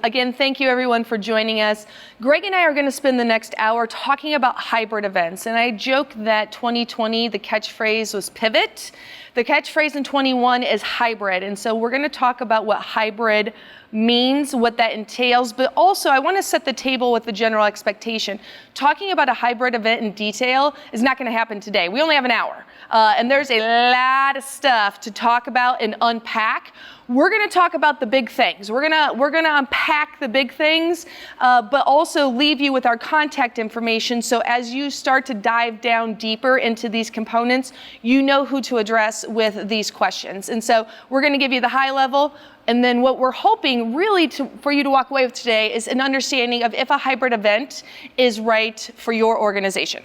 again, thank you everyone for joining us. Greg and I are going to spend the next hour talking about hybrid events. And I joke that 2020, the catchphrase was pivot. The catchphrase in 21 is hybrid. And so we're going to talk about what hybrid means, what that entails, but also I want to set the table with the general expectation. Talking about a hybrid event in detail is not going to happen today. We only have an hour, and there's a lot of stuff to talk about and unpack. We're going to talk about the big things. We're going to unpack the big things, but also leave you with our contact information. So as you start to dive down deeper into these components, you know who to address with these questions. And so we're going to give you the high level. And then what we're hoping really for you to walk away with today is an understanding of if a hybrid event is right for your organization.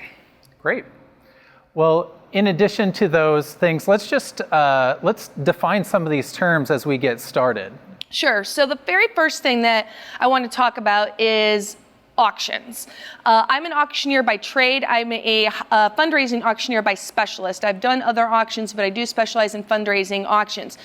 Great. Well, in addition to those things, let's define some of these terms as we get started. Sure. So the very first thing that I want to talk about is auctions. I'm an auctioneer by trade. I'm a fundraising auctioneer by specialist. I've done other auctions, but I do specialize in fundraising auctions.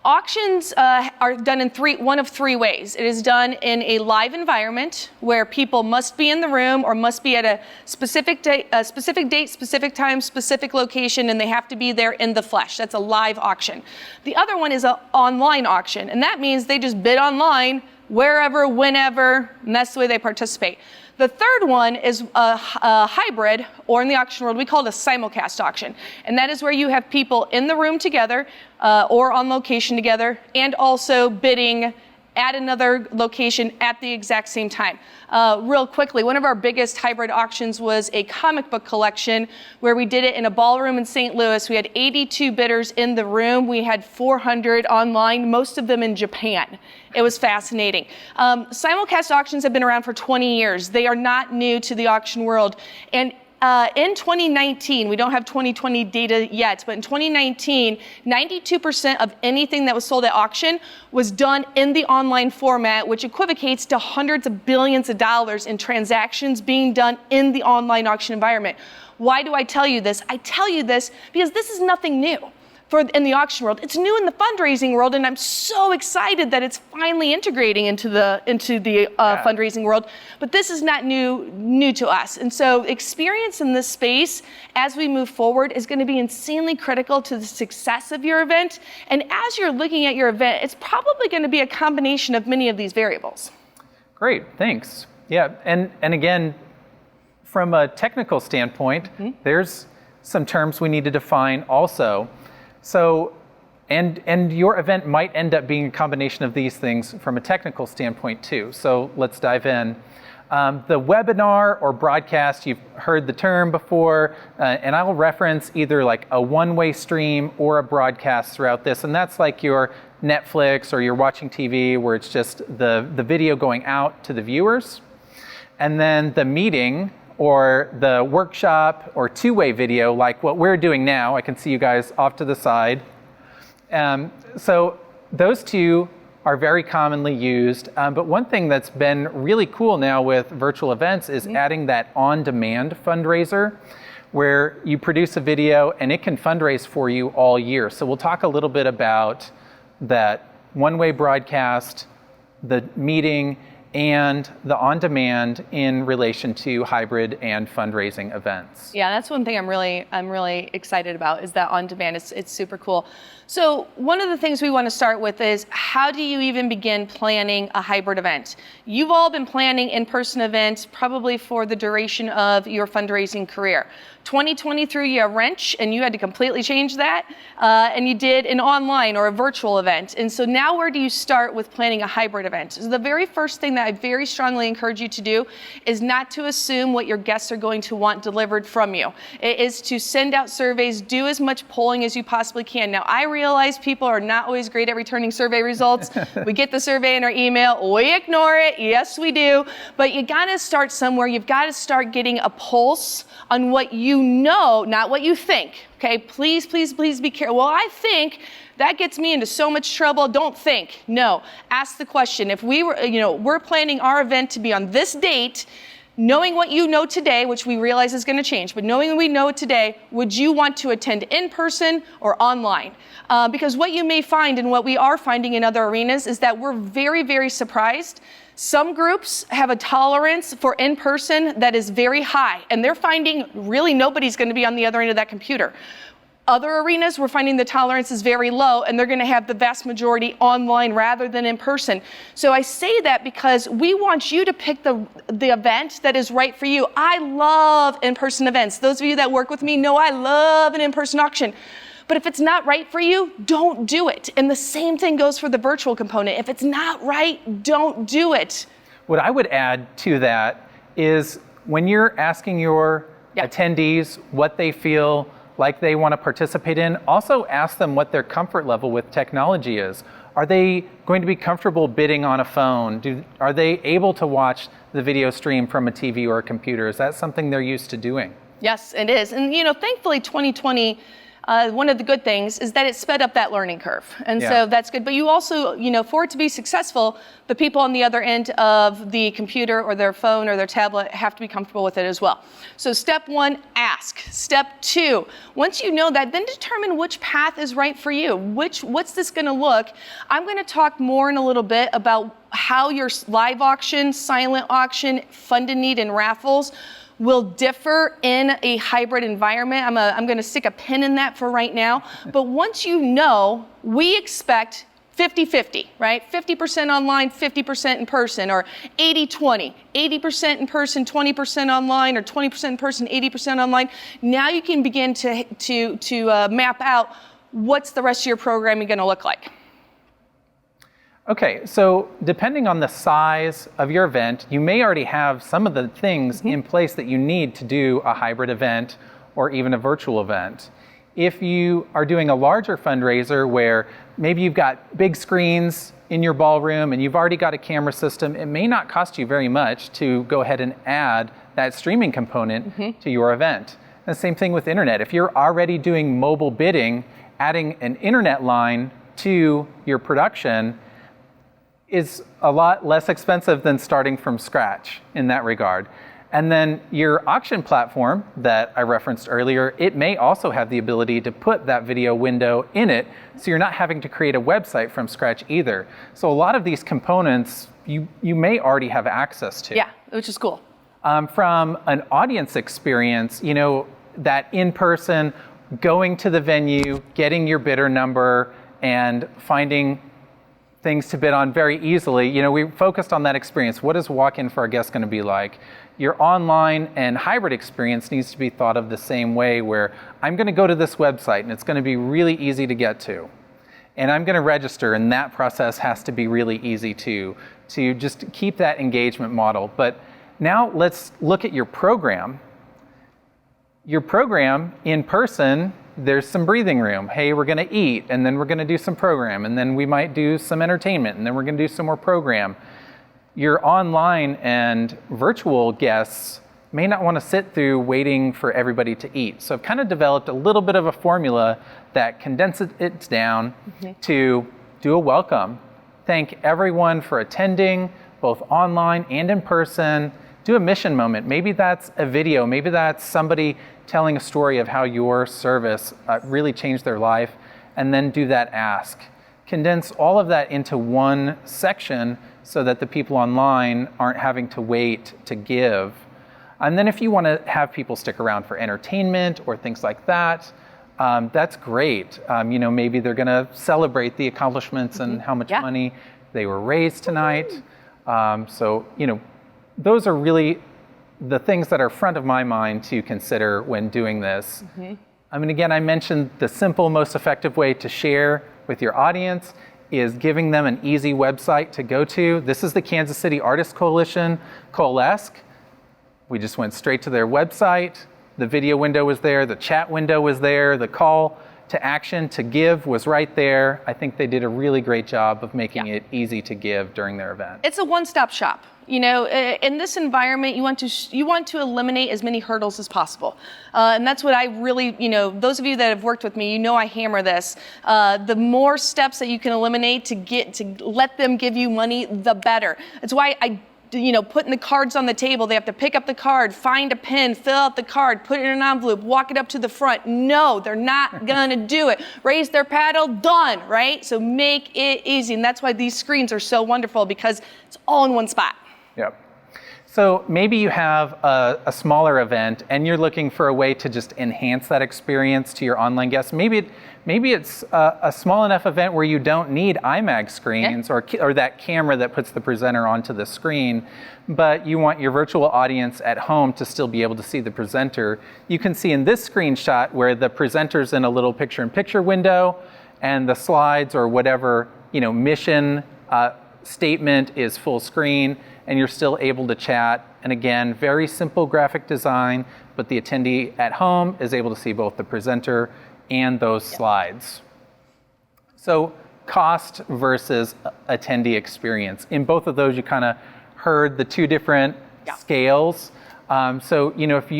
Auctions are done in one of three ways. It is done in a live environment where people must be in the room or must be at a specific date, specific time, specific location, and they have to be there in the flesh. That's a live auction. The other one is an online auction, and that means they just bid online wherever, whenever, and that's the way they participate. The third one is a hybrid, or in the auction world, we call it a simulcast auction. And that is where you have people in the room together or on location together and also bidding at another location at the exact same time. Real quickly, one of our biggest hybrid auctions was a comic book collection where we did it in a ballroom in St. Louis. We had 82 bidders in the room. We had 400 online, most of them in Japan. It was fascinating. Simulcast auctions have been around for 20 years. They are not new to the auction world. And in 2019, we don't have 2020 data yet, but in 2019, 92% of anything that was sold at auction was done in the online format, which equivocates to hundreds of billions of dollars in transactions being done in the online auction environment. Why do I tell you this? I tell you this because this is nothing new in the auction world. It's new in the fundraising world, and I'm so excited that it's finally integrating into the fundraising world. But this is not new to us, and so experience in this space as we move forward is going to be insanely critical to the success of your event. And as you're looking at your event, it's probably going to be a combination of many of these variables. Great, thanks. Yeah, and again, from a technical standpoint, there's some terms we need to define also. So, and your event might end up being a combination of these things from a technical standpoint too. So let's dive in. The webinar or broadcast, you've heard the term before, and I'll reference either like a one-way stream or a broadcast throughout this. And that's like your Netflix or you're watching TV where it's just the video going out to the viewers. And then the meeting or the workshop or two-way video like what we're doing now. I can see you guys off to the side. So those two are very commonly used. But one thing that's been really cool now with virtual events is adding that on-demand fundraiser where you produce a video and it can fundraise for you all year. So we'll talk a little bit about that one-way broadcast, the meeting, and the on-demand in relation to hybrid and fundraising events. Yeah, that's one thing I'm really excited about is that on-demand. It's super cool. So one of the things we want to start with is how do you even begin planning a hybrid event? You've all been planning in-person events probably for the duration of your fundraising career. 2020 threw you a wrench and you had to completely change that, and you did an online or a virtual event. And so now where do you start with planning a hybrid event? So the very first thing that I very strongly encourage you to do is not to assume what your guests are going to want delivered from you. It is to send out surveys, do as much polling as you possibly can. Now, I realize people are not always great at returning survey results. We get the survey in our email, we ignore it, yes we do, but you gotta start somewhere. You've gotta start getting a pulse on what you know, not what you think. Okay, please, please, please be careful. Well, I think that gets me into so much trouble. Don't think. No, ask the question. If we were, we're planning our event to be on this date, knowing what you know today, which we realize is going to change, but knowing what we know today, would you want to attend in person or online? Because what you may find and what we are finding in other arenas is that we're very, very surprised. Some groups have a tolerance for in-person that is very high, and they're finding really nobody's going to be on the other end of that computer. Other arenas, we're finding the tolerance is very low, and they're going to have the vast majority online rather than in person. So I say that because we want you to pick the event that is right for you. I love in-person events. Those of you that work with me know I love an in-person auction. But if it's not right for you, don't do it. And the same thing goes for the virtual component. If it's not right, don't do it. What I would add to that is when you're asking your attendees what they feel like they want to participate in, also ask them what their comfort level with technology is. Are they going to be comfortable bidding on a phone? Are they able to watch the video stream from a TV or a computer? Is that something they're used to doing? Yes, it is. And thankfully 2020, one of the good things is that it sped up that learning curve. And so that's good. But you also, for it to be successful, the people on the other end of the computer or their phone or their tablet have to be comfortable with it as well. So step 1, ask. Step 2, once you know that, then determine which path is right for you. What's this going to look? I'm going to talk more in a little bit about how your live auction, silent auction, funded need, and raffles will differ in a hybrid environment. I'm going to stick a pin in that for right now. But once you know, we expect 50-50, right? 50% online, 50% in person, or 80-20, 80% in person, 20% online, or 20% in person, 80% online. Now you can begin to map out what's the rest of your programming going to look like. Okay, so depending on the size of your event, you may already have some of the things in place that you need to do a hybrid event or even a virtual event. If you are doing a larger fundraiser where maybe you've got big screens in your ballroom and you've already got a camera system, it may not cost you very much to go ahead and add that streaming component to your event. And the same thing with internet. If you're already doing mobile bidding, adding an internet line to your production is a lot less expensive than starting from scratch in that regard. And then your auction platform that I referenced earlier, it may also have the ability to put that video window in it, so you're not having to create a website from scratch either. So a lot of these components you may already have access to. Yeah, which is cool. From an audience experience, that in-person, going to the venue, getting your bidder number, and finding things to bid on very easily. We focused on that experience. What is walk-in for our guests going to be like? Your online and hybrid experience needs to be thought of the same way, where I'm going to go to this website and it's going to be really easy to get to. And I'm going to register, and that process has to be really easy too, to just keep that engagement model. But now let's look at your program. Your program in person, there's some breathing room. Hey, we're going to eat, and then we're going to do some program, and then we might do some entertainment, and then we're going to do some more program. Your online and virtual guests may not want to sit through waiting for everybody to eat. So I've kind of developed a little bit of a formula that condenses it down to do a welcome, thank everyone for attending, both online and in person. Do a mission moment. Maybe that's a video. Maybe that's somebody telling a story of how your service really changed their life, and then do that ask. Condense all of that into one section so that the people online aren't having to wait to give. And then if you want to have people stick around for entertainment or things like that, that's great. Maybe they're going to celebrate the accomplishments and how much money they were raised tonight. Those are really the things that are front of my mind to consider when doing this. Again, I mentioned the simple, most effective way to share with your audience is giving them an easy website to go to. This is the Kansas City Artists Coalition, Coalesce. We just went straight to their website. The video window was there, the chat window was there, the call to action to give was right there. I think they did a really great job of making it easy to give during their event. It's a one-stop shop. In this environment, you want to eliminate as many hurdles as possible. And that's what I really, those of you that have worked with me, I hammer this. The more steps that you can eliminate to let them give you money, the better. That's why I putting the cards on the table. They have to pick up the card, find a pen, fill out the card, put it in an envelope, walk it up to the front. No, they're not gonna do it. Raise their paddle, done, right? So make it easy. And that's why these screens are so wonderful, because it's all in one spot. Yep. So maybe you have a smaller event and you're looking for a way to just enhance that experience to your online guests. Maybe it's a small enough event where you don't need IMAG screens or that camera that puts the presenter onto the screen, but you want your virtual audience at home to still be able to see the presenter. You can see in this screenshot where the presenter's in a little picture-in-picture window and the slides or whatever mission statement is full screen, and you're still able to chat. And again, very simple graphic design, but the attendee at home is able to see both the presenter and those slides. So cost versus attendee experience. In both of those, you kind of heard the two different scales. So if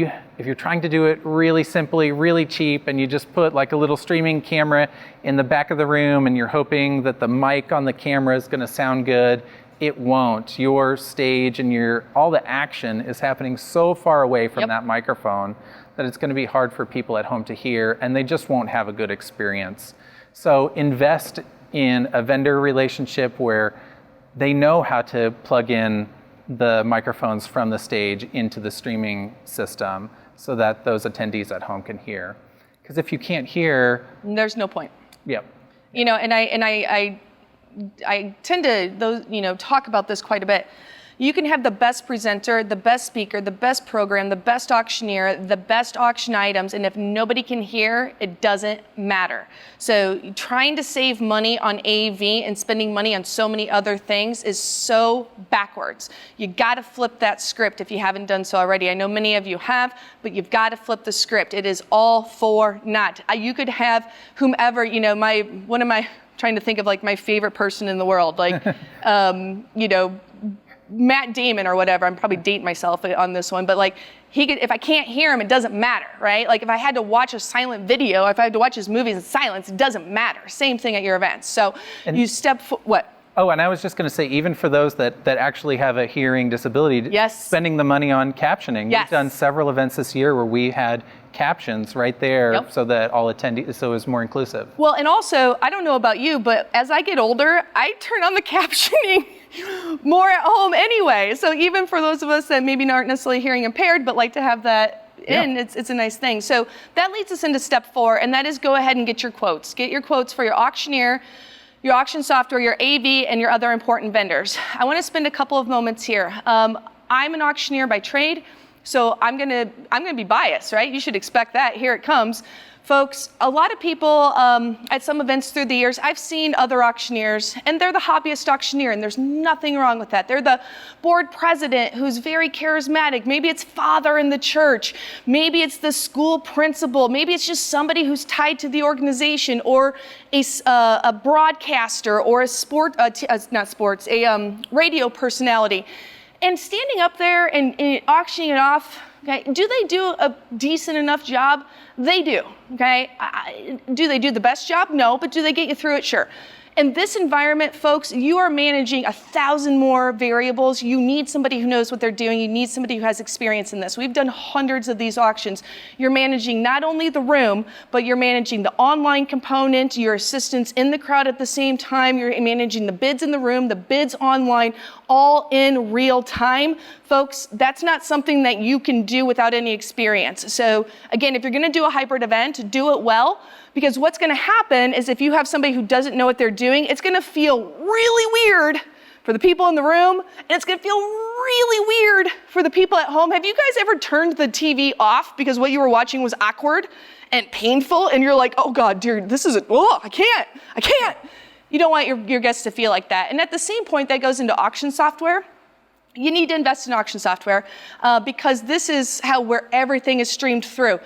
you're trying to do it really simply, really cheap, and you just put like a little streaming camera in the back of the room and you're hoping that the mic on the camera is going to sound good, it won't. Your stage and all the action is happening so far away from that microphone that it's going to be hard for people at home to hear, and they just won't have a good experience. So invest in a vendor relationship where they know how to plug in the microphones from the stage into the streaming system so that those attendees at home can hear. Because if you can't hear, there's no point. Yep. I tend to talk about this quite a bit. You can have the best presenter, the best speaker, the best program, the best auctioneer, the best auction items, and if nobody can hear, it doesn't matter. So trying to save money on AV and spending money on so many other things is so backwards. You gotta flip that script if you haven't done so already. I know many of you have, but you've gotta flip the script. It is all for naught. You could have whomever, trying to think of like my favorite person in the world, like, Matt Damon or whatever. I'm probably dating myself on this one, but like if I can't hear him, it doesn't matter, right? Like if I had to watch a silent video, if I had to watch his movies in silence, it doesn't matter. Same thing at your events. So you what? Oh, and I was just going to say, even for those that actually have a hearing disability, spending the money on captioning. We've done several events this year where we had captions right there so that all attendees, so it was more inclusive. Well, and also, I don't know about you, but as I get older, I turn on the captioning more at home anyway. So even for those of us that maybe aren't necessarily hearing impaired, but like to have that in, it's a nice thing. So that leads us into step 4, and that is go ahead and get your quotes. Get your quotes for your auctioneer, your auction software, your AV, and your other important vendors. I want to spend a couple of moments here. I'm an auctioneer by trade, so I'm gonna be biased, right? You should expect that. Here it comes. Folks, a lot of people at some events through the years, I've seen other auctioneers, and they're the hobbyist auctioneer, and there's nothing wrong with that. They're the board president who's very charismatic. Maybe it's father in the church. Maybe it's the school principal. Maybe it's just somebody who's tied to the organization, or a broadcaster, or a radio personality. And standing up there and auctioning it off, okay, do they do a decent enough job? They do, okay? Do they do the best job? No, but do they get you through it? Sure. In this environment, folks, you are managing 1,000 more variables. You need somebody who knows what they're doing. You need somebody who has experience in this. We've done hundreds of these auctions. You're managing not only the room, but you're managing the online component, your assistants in the crowd at the same time. You're managing the bids in the room, the bids online, all in real time. Folks, that's not something that you can do without any experience. So again, if you're gonna do a hybrid event, do it well. Because what's going to happen is if you have somebody who doesn't know what they're doing, it's going to feel really weird for the people in the room, and it's going to feel really weird for the people at home. Have you guys ever turned the TV off because what you were watching was awkward and painful, and you're like, oh God, dear, this isn't, I can't. You don't want your guests to feel like that. And at the same point, that goes into auction software. You need to invest in auction software because this is where everything is streamed through.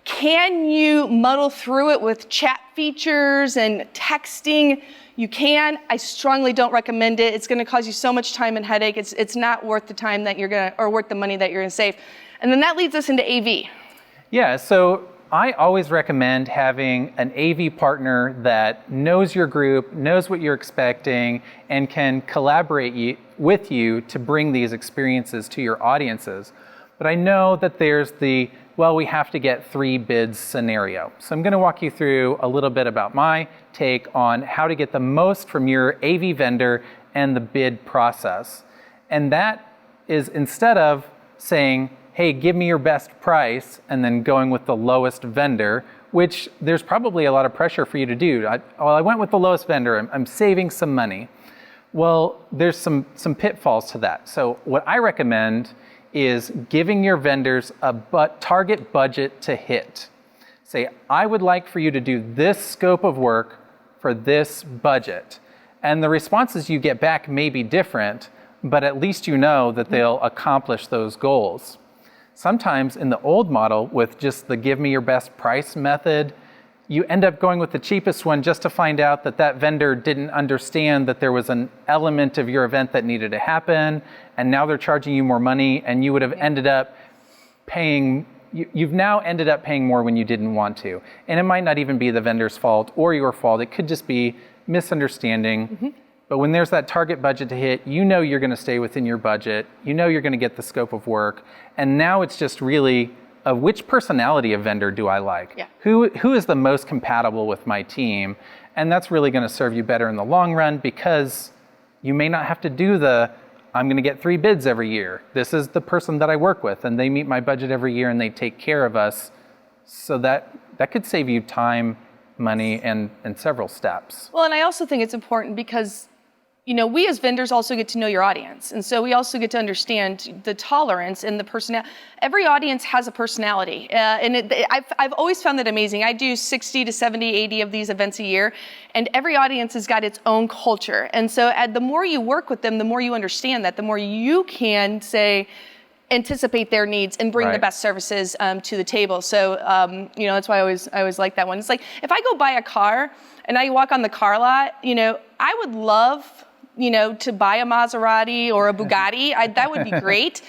Can you muddle through it with chat features and texting? You can. I strongly don't recommend it. It's going to cause you so much time and headache. It's not worth the time that you're going to, or worth the money that you're going to save. And then that leads us into AV. Yeah, so I always recommend having an AV partner that knows your group, knows what you're expecting, and can collaborate with you to bring these experiences to your audiences. But I know that there's the, well, we have to get 3 bids scenario. So I'm going to walk you through a little bit about my take on how to get the most from your AV vendor and the bid process. And that is, instead of saying, hey, give me your best price, and then going with the lowest vendor, which there's probably a lot of pressure for you to do. I went with the lowest vendor, I'm saving some money. Well, there's some pitfalls to that. So what I recommend is giving your vendors a target budget to hit. Say, I would like for you to do this scope of work for this budget. And the responses you get back may be different, but at least you know that they'll accomplish those goals. Sometimes in the old model with just the give me your best price method, you end up going with the cheapest one just to find out that that vendor didn't understand that there was an element of your event that needed to happen, and now they're charging you more money, and you would have ended up paying, you've now ended up paying more when you didn't want to. And it might not even be the vendor's fault or your fault, it could just be misunderstanding. But when there's that target budget to hit, you know you're going to stay within your budget, you know you're going to get the scope of work, and now it's just really which personality of vendor do I like? Yeah. Who is the most compatible with my team? And that's really going to serve you better in the long run, because you may not have to do I'm going to get 3 bids every year. This is the person that I work with, and they meet my budget every year, and they take care of us. So that could save you time, money, and several steps. Well, and I also think it's important because, you know, we as vendors also get to know your audience. And so we also get to understand the tolerance and the personality. Every audience has a personality. I've always found that amazing. I do 60 to 70, 80 of these events a year, and every audience has got its own culture. And so the more you work with them, the more you understand that, the more you can anticipate their needs and bring the best services to the table. So, you know, that's why I always like that one. It's like, if I go buy a car and I walk on the car lot, you know, I would love, you know, to buy a Maserati or a Bugatti. That would be great,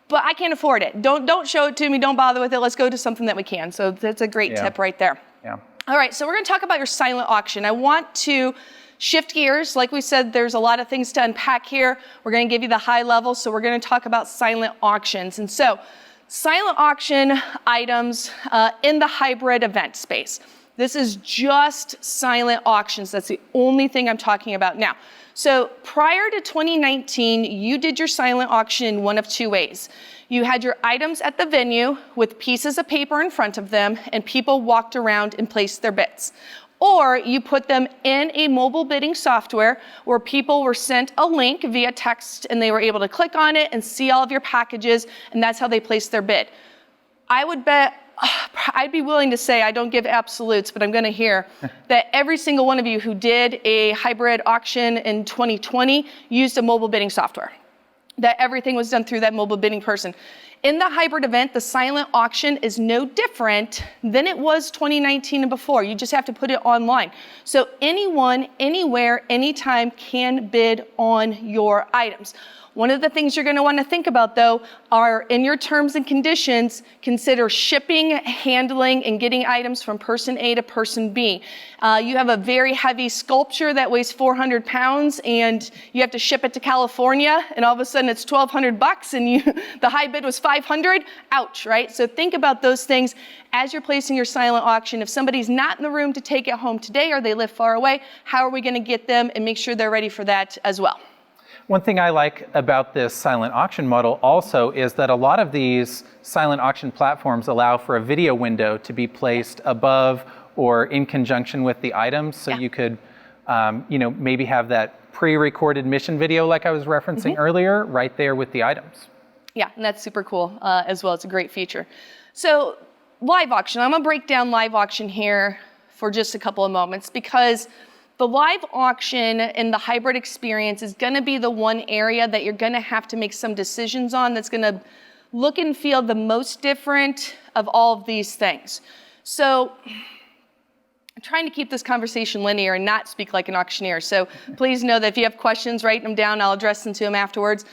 but I can't afford it. Don't show it to me. Don't bother with it. Let's go to something that we can. So that's a great tip right there. Yeah. All right, so we're going to talk about your silent auction. I want to shift gears. Like we said, there's a lot of things to unpack here. We're going to give you the high level, so we're going to talk about silent auctions. And so, silent auction items in the hybrid event space. This is just silent auctions. That's the only thing I'm talking about now. So prior to 2019, you did your silent auction in one of 2 ways. You had your items at the venue with pieces of paper in front of them, and people walked around and placed their bids. Or you put them in a mobile bidding software where people were sent a link via text, and they were able to click on it and see all of your packages, and that's how they placed their bid. I would bet, I'd be willing to say, I don't give absolutes, but I'm going to hear that every single one of you who did a hybrid auction in 2020 used a mobile bidding software, that everything was done through that mobile bidding person. In the hybrid event, the silent auction is no different than it was 2019 and before. You just have to put it online. So anyone, anywhere, anytime can bid on your items. One of the things you're going to want to think about, though, are in your terms and conditions, consider shipping, handling, and getting items from person A to person B. You have a very heavy sculpture that weighs 400 pounds, and you have to ship it to California, and all of a sudden it's $1,200, and the high bid was $500. Ouch, right? So think about those things as you're placing your silent auction. If somebody's not in the room to take it home today, or they live far away, how are we going to get them and make sure they're ready for that as well? One thing I like about this silent auction model also is that a lot of these silent auction platforms allow for a video window to be placed above or in conjunction with the items. So you could, you know, maybe have that pre-recorded mission video like I was referencing earlier right there with the items. Yeah, and that's super cool as well. It's a great feature. So live auction, I'm gonna break down live auction here for just a couple of moments, because the live auction and the hybrid experience is going to be the one area that you're going to have to make some decisions on that's going to look and feel the most different of all of these things. So I'm trying to keep this conversation linear and not speak like an auctioneer. So please know that if you have questions, write them down. I'll address them to them afterwards.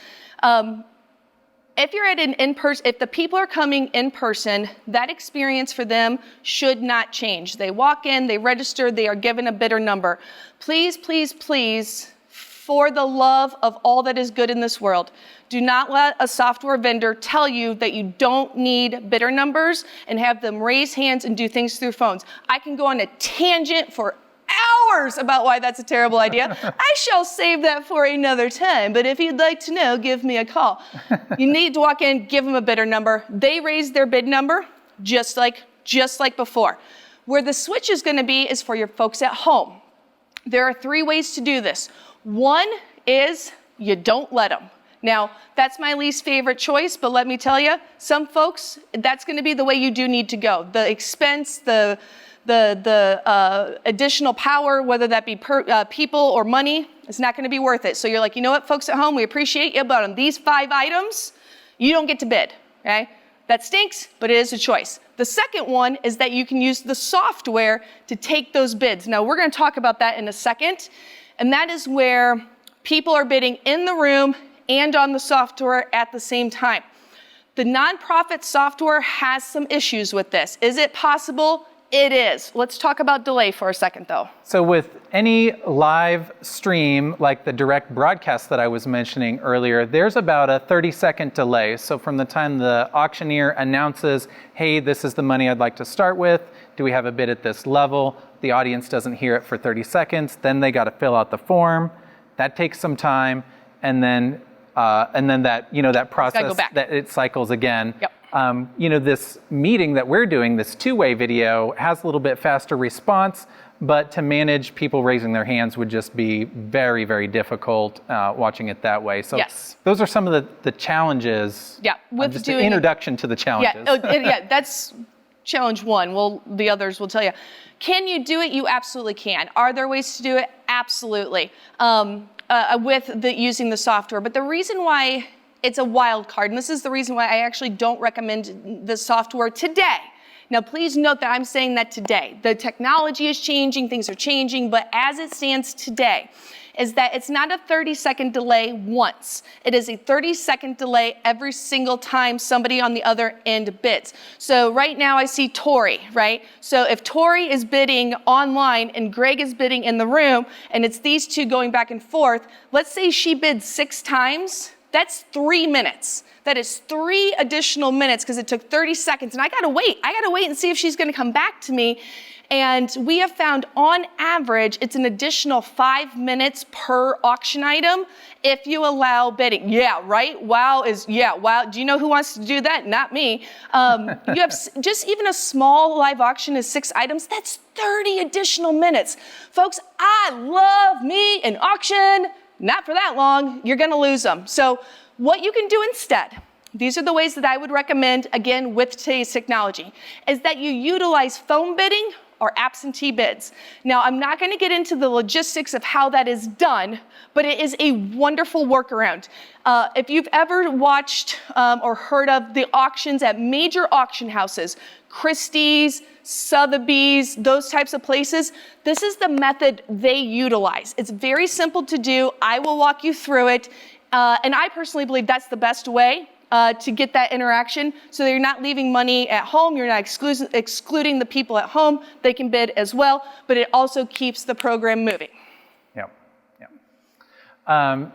if you're at an in-person, if the people are coming in person, that experience for them should not change. They walk in, they register, they are given a bidder number. Please, please, please, for the love of all that is good in this world, do not let a software vendor tell you that you don't need bidder numbers and have them raise hands and do things through phones. I can go on a tangent for hours about why that's a terrible idea. I shall save that for another time, but if you'd like to know, give me a call. You need to walk in, give them a bidder number. They raise their bid number just like before. Where the switch is going to be is for your folks at home. There are 3 ways to do this. One is you don't let them. Now, that's my least favorite choice, but let me tell you, some folks, that's going to be the way you do need to go. The expense, the additional power, whether that be people or money, it's not going to be worth it. So you're like, you know what, folks at home, we appreciate you, but on these 5 items, you don't get to bid, okay? That stinks, but it is a choice. The second one is that you can use the software to take those bids. Now, we're going to talk about that in a second, and that is where people are bidding in the room and on the software at the same time. The nonprofit software has some issues with this. Is it possible? It is. Let's talk about delay for a second, though. So with any live stream, like the direct broadcast that I was mentioning earlier, there's about a 30-second delay. So from the time the auctioneer announces, hey, this is the money I'd like to start with, do we have a bid at this level? The audience doesn't hear it for 30 seconds. Then they got to fill out the form. That takes some time. And then that, that process, that it cycles again. Yep. This meeting that we're doing, this 2-way video, has a little bit faster response, but to manage people raising their hands would just be very, very difficult watching it that way. So yes. Those are some of the challenges. Yeah, with just doing an introduction to the challenges. Yeah, that's challenge 1. Well, the others will tell you. Can you do it? You absolutely can. Are there ways to do it? Absolutely. With using the software. But the reason why it's a wild card, and this is the reason why I actually don't recommend the software today. Now, please note that I'm saying that today. The technology is changing, things are changing, but as it stands today, is that it's not a 30-second delay once. It is a 30-second delay every single time somebody on the other end bids. So right now I see Tori, right? So if Tori is bidding online and Greg is bidding in the room, and it's these two going back and forth, let's say she bids 6 times, that's 3 minutes. That is 3 additional minutes because it took 30 seconds. And I gotta wait and see if she's gonna come back to me. And we have found on average, it's an additional 5 minutes per auction item if you allow bidding. Yeah, right? Wow. Do you know who wants to do that? Not me. You have just even a small live auction is 6 items. That's 30 additional minutes. Folks, I love me an auction. Not for that long, you're gonna lose them. So what you can do instead, these are the ways that I would recommend, again, with today's technology, is that you utilize phone bidding or absentee bids. Now, I'm not gonna get into the logistics of how that is done, but it is a wonderful workaround. If you've ever watched or heard of the auctions at major auction houses, Christie's, Sotheby's, those types of places, this is the method they utilize. It's very simple to do. I will walk you through it. And I personally believe that's the best way to get that interaction, so that you're not leaving money at home, you're not excluding the people at home. They can bid as well, but it also keeps the program moving. Yeah.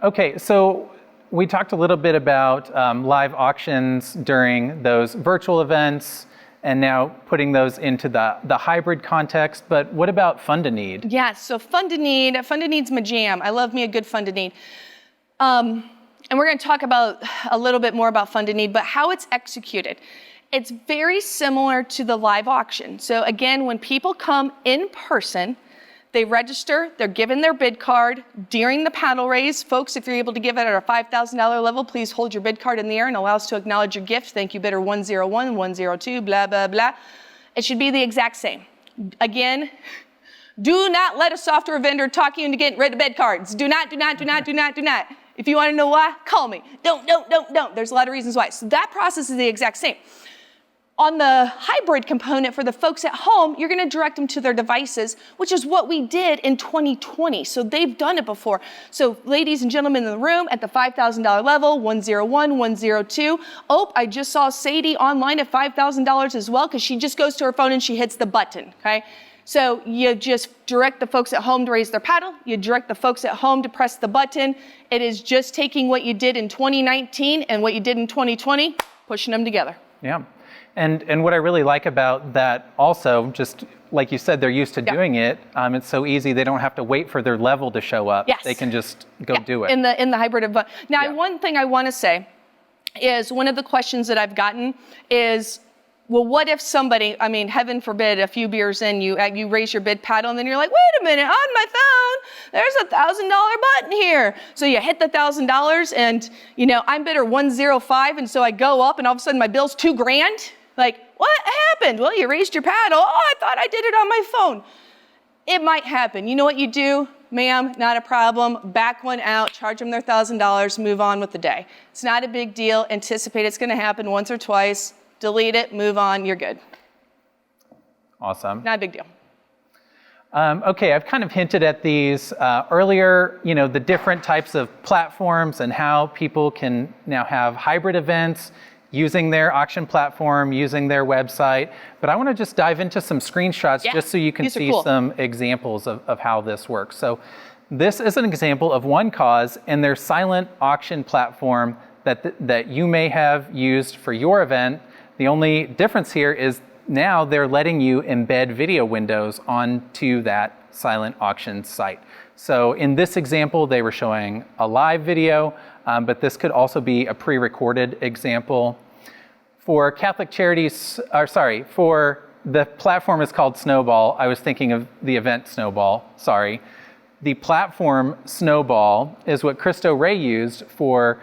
Okay, so we talked a little bit about live auctions during those virtual events, and now putting those into the hybrid context, but what about fund-a-need? Yeah, so fund-a-need's my jam. I love me a good fund-a-need. And we're going to talk about a little bit more about fund-a-need, but how it's executed. It's very similar to the live auction. So again, when people come in person, they register, they're given their bid card during the paddle raise. Folks, if you're able to give it at our $5,000 level, please hold your bid card in the air and allow us to acknowledge your gift. Thank you, bidder 101, 102, blah, blah, blah. It should be the exact same. Again, do not let a software vendor talk you into getting rid of bid cards. Do not. If you want to know why, call me. Don't. There's a lot of reasons why. So that process is the exact same. On the hybrid component for the folks at home, you're going to direct them to their devices, which is what we did in 2020. So they've done it before. So ladies and gentlemen in the room, at the $5,000 level, 101, 102. Oh, I just saw Sadie online at $5,000 as well, because she just goes to her phone and she hits the button, okay? So you just direct the folks at home to raise their paddle. You direct the folks at home to press the button. It is just taking what you did in 2019 and what you did in 2020, pushing them together. Yeah. And what I really like about that also, just like you said, they're used to doing it. It's so easy. They don't have to wait for their level to show up. Yes. They can just go do it. In the hybrid environment. Now, one thing I want to say is one of the questions that I've gotten is, well, what if somebody, I mean, heaven forbid, a few beers in, you raise your bid paddle, and then you're like, wait a minute, on my phone, there's a $1,000 button here. So you hit the $1,000, and I'm bidder 105, and so I go up, and all of a sudden my bill's $2,000. Like, what happened? Well, you raised your paddle. Oh, I thought I did it on my phone. It might happen. You know what you do? Ma'am, not a problem. Back one out, charge them their $1,000, move on with the day. It's not a big deal. Anticipate it's going to happen once or twice. Delete it, move on, you're good. Awesome. Not a big deal. Okay, I've kind of hinted at these earlier, the different types of platforms and how people can now have hybrid events using their auction platform, using their website. But I want to just dive into some screenshots just so you can see some examples of how this works. So this is an example of one cause in their silent auction platform that you may have used for your event. The only difference here is now they're letting you embed video windows onto that silent auction site. So in this example, they were showing a live video, but this could also be a pre-recorded example. For Catholic Charities, for the platform is called Snowball. I was thinking of the event Snowball, sorry. The platform Snowball is what Cristo Rey used for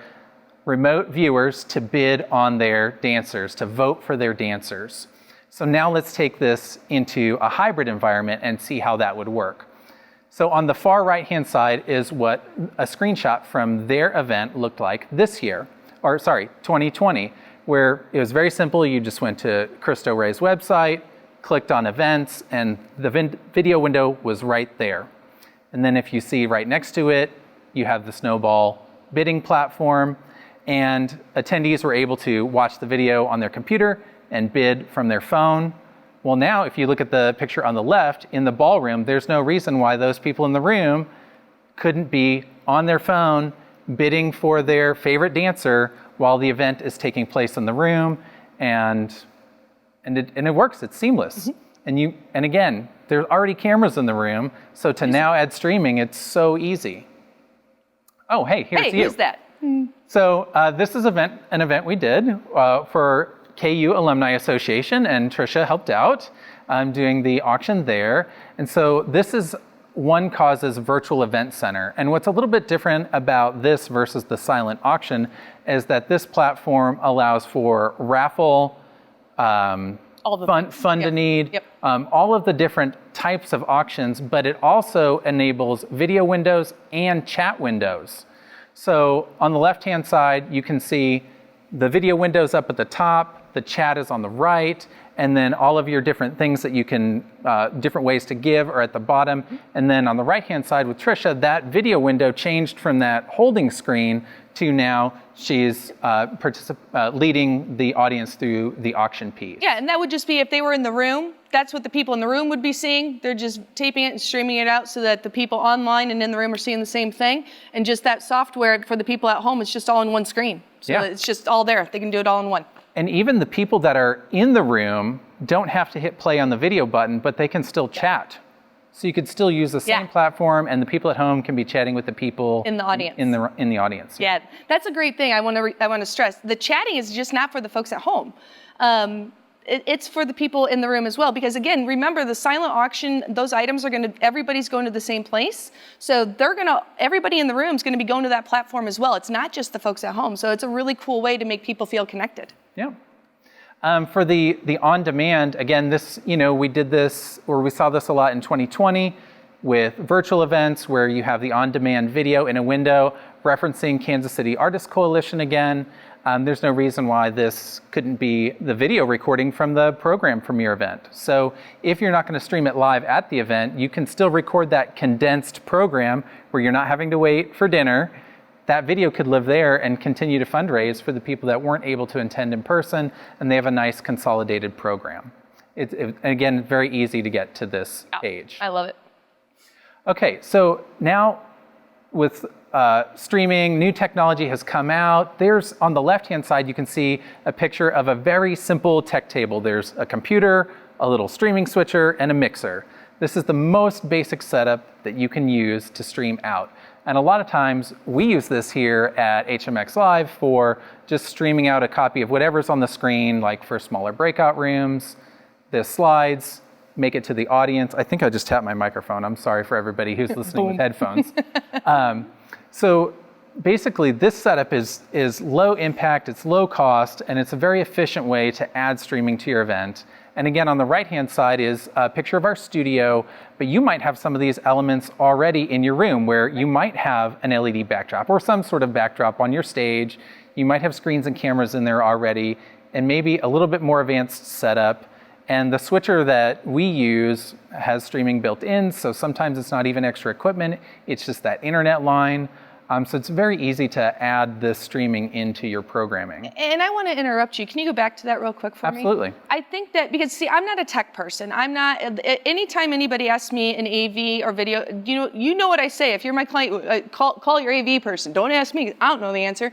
remote viewers to bid on their dancers, to vote for their dancers. So now let's take this into a hybrid environment and see how that would work. So on the far right-hand side is what a screenshot from their event looked like this year, 2020, where it was very simple. You just went to Cristo Rey's website, clicked on events, and the video window was right there. And then if you see right next to it, you have the Snowball bidding platform, and attendees were able to watch the video on their computer and bid from their phone. Well, now if you look at the picture on the left, in the ballroom, there's no reason why those people in the room couldn't be on their phone bidding for their favorite dancer while the event is taking place in the room, and it works. It's seamless. Mm-hmm. And again, there's already cameras in the room, so to now add streaming, it's so easy. Oh, hey, here's you. Hey, who's that? So this is an event we did for KU Alumni Association, and Trisha helped out doing the auction there. And so this is One Cause's virtual event center. And what's a little bit different about this versus the silent auction is that this platform allows for raffle, fund to need, all of the different types of auctions, but it also enables video windows and chat windows. So on the left-hand side, you can see the video windows up at the top, the chat is on the right, and then all of your different things that you can, different ways to give are at the bottom. And then on the right-hand side with Trisha, that video window changed from that holding screen to now she's leading the audience through the auction piece. Yeah, and that would just be if they were in the room, that's what the people in the room would be seeing. They're just taping it and streaming it out so that the people online and in the room are seeing the same thing. And just that software for the people at home, it's just all in one screen. So it's just all there. They can do it all in one. And even the people that are in the room don't have to hit play on the video button, but they can still chat. So you could still use the same platform, and the people at home can be chatting with the people in the audience. In the audience. Yeah, that's a great thing. I want to stress the chatting is just not for the folks at home. It's for the people in the room as well, because again, remember the silent auction, those items are everybody's going to the same place. So everybody in the room is going to be going to that platform as well. It's not just the folks at home. So it's a really cool way to make people feel connected. Yeah. For the on-demand, again, this, we did this, or we saw this a lot in 2020 with virtual events where you have the on-demand video in a window referencing Kansas City Artists Coalition again. There's no reason why this couldn't be the video recording from the program from your event. So if you're not going to stream it live at the event, you can still record that condensed program where you're not having to wait for dinner. That video could live there and continue to fundraise for the people that weren't able to attend in person, and they have a nice consolidated program. Again, very easy to get to this page. I love it. Okay, so now with streaming, new technology has come out. There's, on the left-hand side, you can see a picture of a very simple tech table. There's a computer, a little streaming switcher, and a mixer. This is the most basic setup that you can use to stream out. And a lot of times, we use this here at HMXLive for just streaming out a copy of whatever's on the screen, like for smaller breakout rooms, the slides, make it to the audience. I think I just tapped my microphone. I'm sorry for everybody who's listening with headphones. So basically, this setup is low impact, it's low cost, and it's a very efficient way to add streaming to your event. And again, on the right-hand side is a picture of our studio, but you might have some of these elements already in your room where you might have an LED backdrop or some sort of backdrop on your stage. You might have screens and cameras in there already, and maybe a little bit more advanced setup. And the switcher that we use has streaming built in, so sometimes it's not even extra equipment, it's just that internet line. So it's very easy to add this streaming into your programming. And I want to interrupt you. Can you go back to that real quick for me? Absolutely. I think that, because see, I'm not a tech person. I'm not, anytime anybody asks me an AV or video, you know what I say. If you're my client, call your AV person. Don't ask me, I don't know the answer.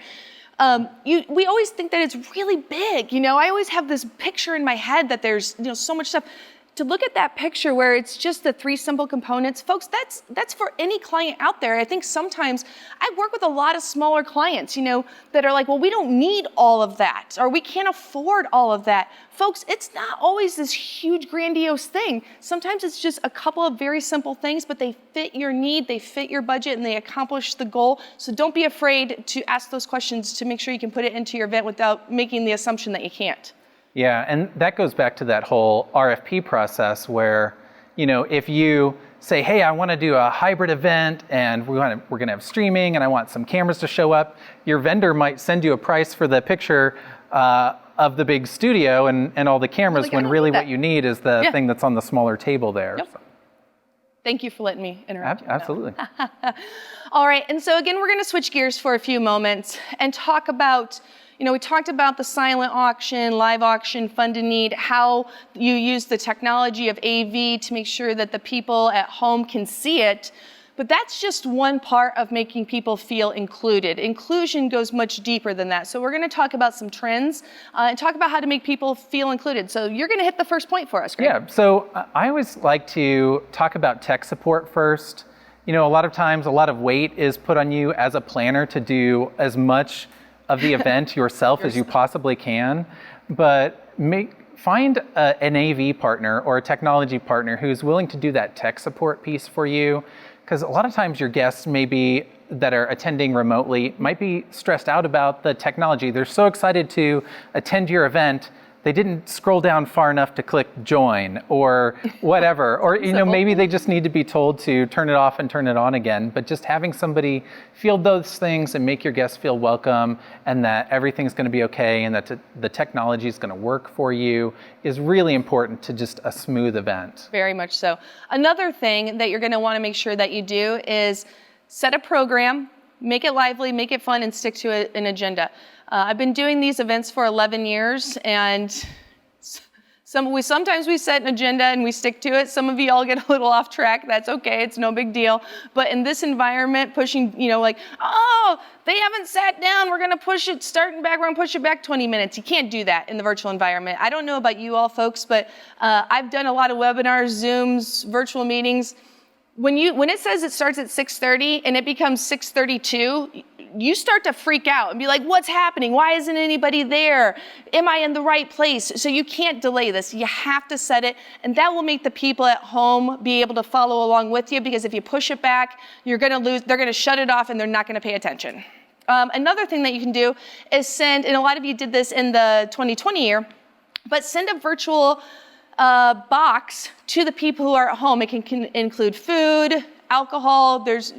We always think that it's really big. I always have this picture in my head that there's so much stuff. To look at that picture where it's just the 3 simple components, folks, that's for any client out there. I think sometimes I work with a lot of smaller clients, that are like, well, we don't need all of that, or we can't afford all of that. Folks, it's not always this huge, grandiose thing. Sometimes it's just a couple of very simple things, but they fit your need, they fit your budget, and they accomplish the goal. So don't be afraid to ask those questions to make sure you can put it into your event without making the assumption that you can't. Yeah, and that goes back to that whole RFP process where, if you say, hey, I want to do a hybrid event and we're going to have streaming and I want some cameras to show up, your vendor might send you a price for the picture of the big studio and all the cameras when really what you need is the thing that's on the smaller table there. Yep. So. Thank you for letting me interrupt you. Absolutely. All right, and so again, we're going to switch gears for a few moments and talk about we talked about the silent auction, live auction, fund in need, how you use the technology of AV to make sure that the people at home can see it. But that's just one part of making people feel included. Inclusion goes much deeper than that. So we're going to talk about some trends and talk about how to make people feel included. So you're going to hit the first point for us, Greg. Yeah, so I always like to talk about tech support first. A lot of times, a lot of weight is put on you as a planner to do as much of the event yourself as you possibly can, but find an AV partner or a technology partner who's willing to do that tech support piece for you, because a lot of times your guests that are attending remotely might be stressed out about the technology. They're so excited to attend your event, they didn't scroll down far enough to click join or whatever. Or maybe they just need to be told to turn it off and turn it on again. But just having somebody field those things and make your guests feel welcome and that everything's going to be okay and that the technology is going to work for you is really important to just a smooth event. Very much so. Another thing that you're going to want to make sure that you do is set a program, make it lively, make it fun, and stick to an agenda. I've been doing these events for 11 years, and sometimes we set an agenda and we stick to it. Some of you all get a little off track. That's okay. It's no big deal. But in this environment, pushing, they haven't sat down. We're going to push it, starting back. We're going to push it back 20 minutes. You can't do that in the virtual environment. I don't know about you all, folks, but I've done a lot of webinars, Zooms, virtual meetings. When it says it starts at 6:30 and it becomes 6:32, you start to freak out and be like, what's happening? Why isn't anybody there? Am I in the right place? So you can't delay this. You have to set it, and that will make the people at home be able to follow along with you, because if you push it back, you're going to lose. They're going to shut it off and they're not going to pay attention. Another thing that you can do is send, and a lot of you did this in the 2020 year, but send a virtual box to the people who are at home. It can include food, alcohol. There's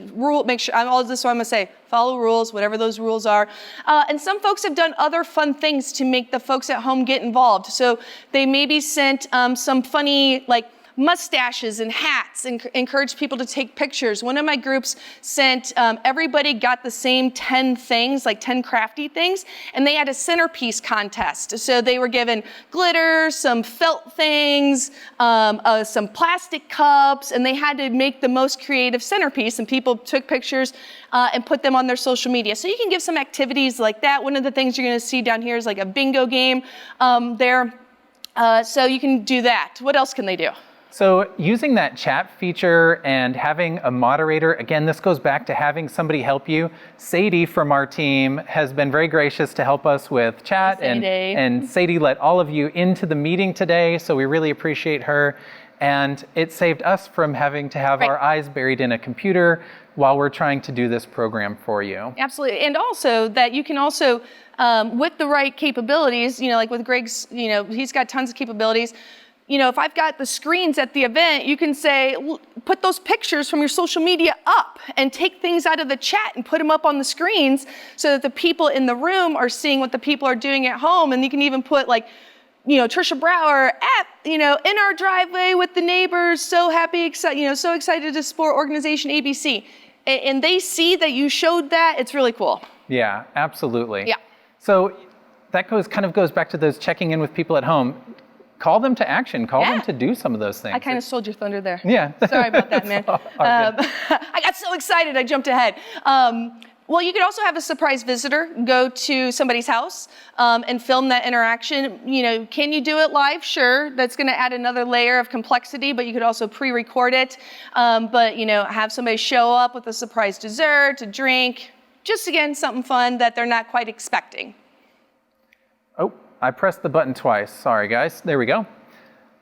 make sure, all this is what I'm gonna say, follow rules, whatever those rules are. And some folks have done other fun things to make the folks at home get involved. So they maybe sent some funny, like, mustaches and hats and encourage people to take pictures. One of my groups sent, everybody got the same 10 things, like 10 crafty things, and they had a centerpiece contest. So they were given glitter, some felt things, some plastic cups, and they had to make the most creative centerpiece, and people took pictures and put them on their social media. So you can give some activities like that. One of the things you're gonna see down here is like a bingo game there. So you can do that. What else can they do? So using that chat feature and having a moderator, again, this goes back to having somebody help you. Sadie from our team has been very gracious to help us with chat, and Sadie let all of you into the meeting today, so we really appreciate her. And it saved us from having to have our eyes buried in a computer while we're trying to do this program for you. Absolutely, and also that you can also, with the right capabilities, like with Greg's, he's got tons of capabilities. If I've got the screens at the event, you can say, put those pictures from your social media up and take things out of the chat and put them up on the screens so that the people in the room are seeing what the people are doing at home. And you can even put Trisha Brauer at, in our driveway with the neighbors, so happy, so excited to support organization ABC. And they see that you showed that. It's really cool. Yeah, absolutely. Yeah. So that kind of goes back to those checking in with people at home. Call them to action. Call them to do some of those things. I kind of stole your thunder there. Yeah. Sorry about that, man. I got so excited, I jumped ahead. Well, you could also have a surprise visitor go to somebody's house and film that interaction. Can you do it live? Sure. That's going to add another layer of complexity, but you could also pre-record it. But have somebody show up with a surprise dessert, a drink, just again, something fun that they're not quite expecting. Oh. I pressed the button twice. Sorry, guys. There we go.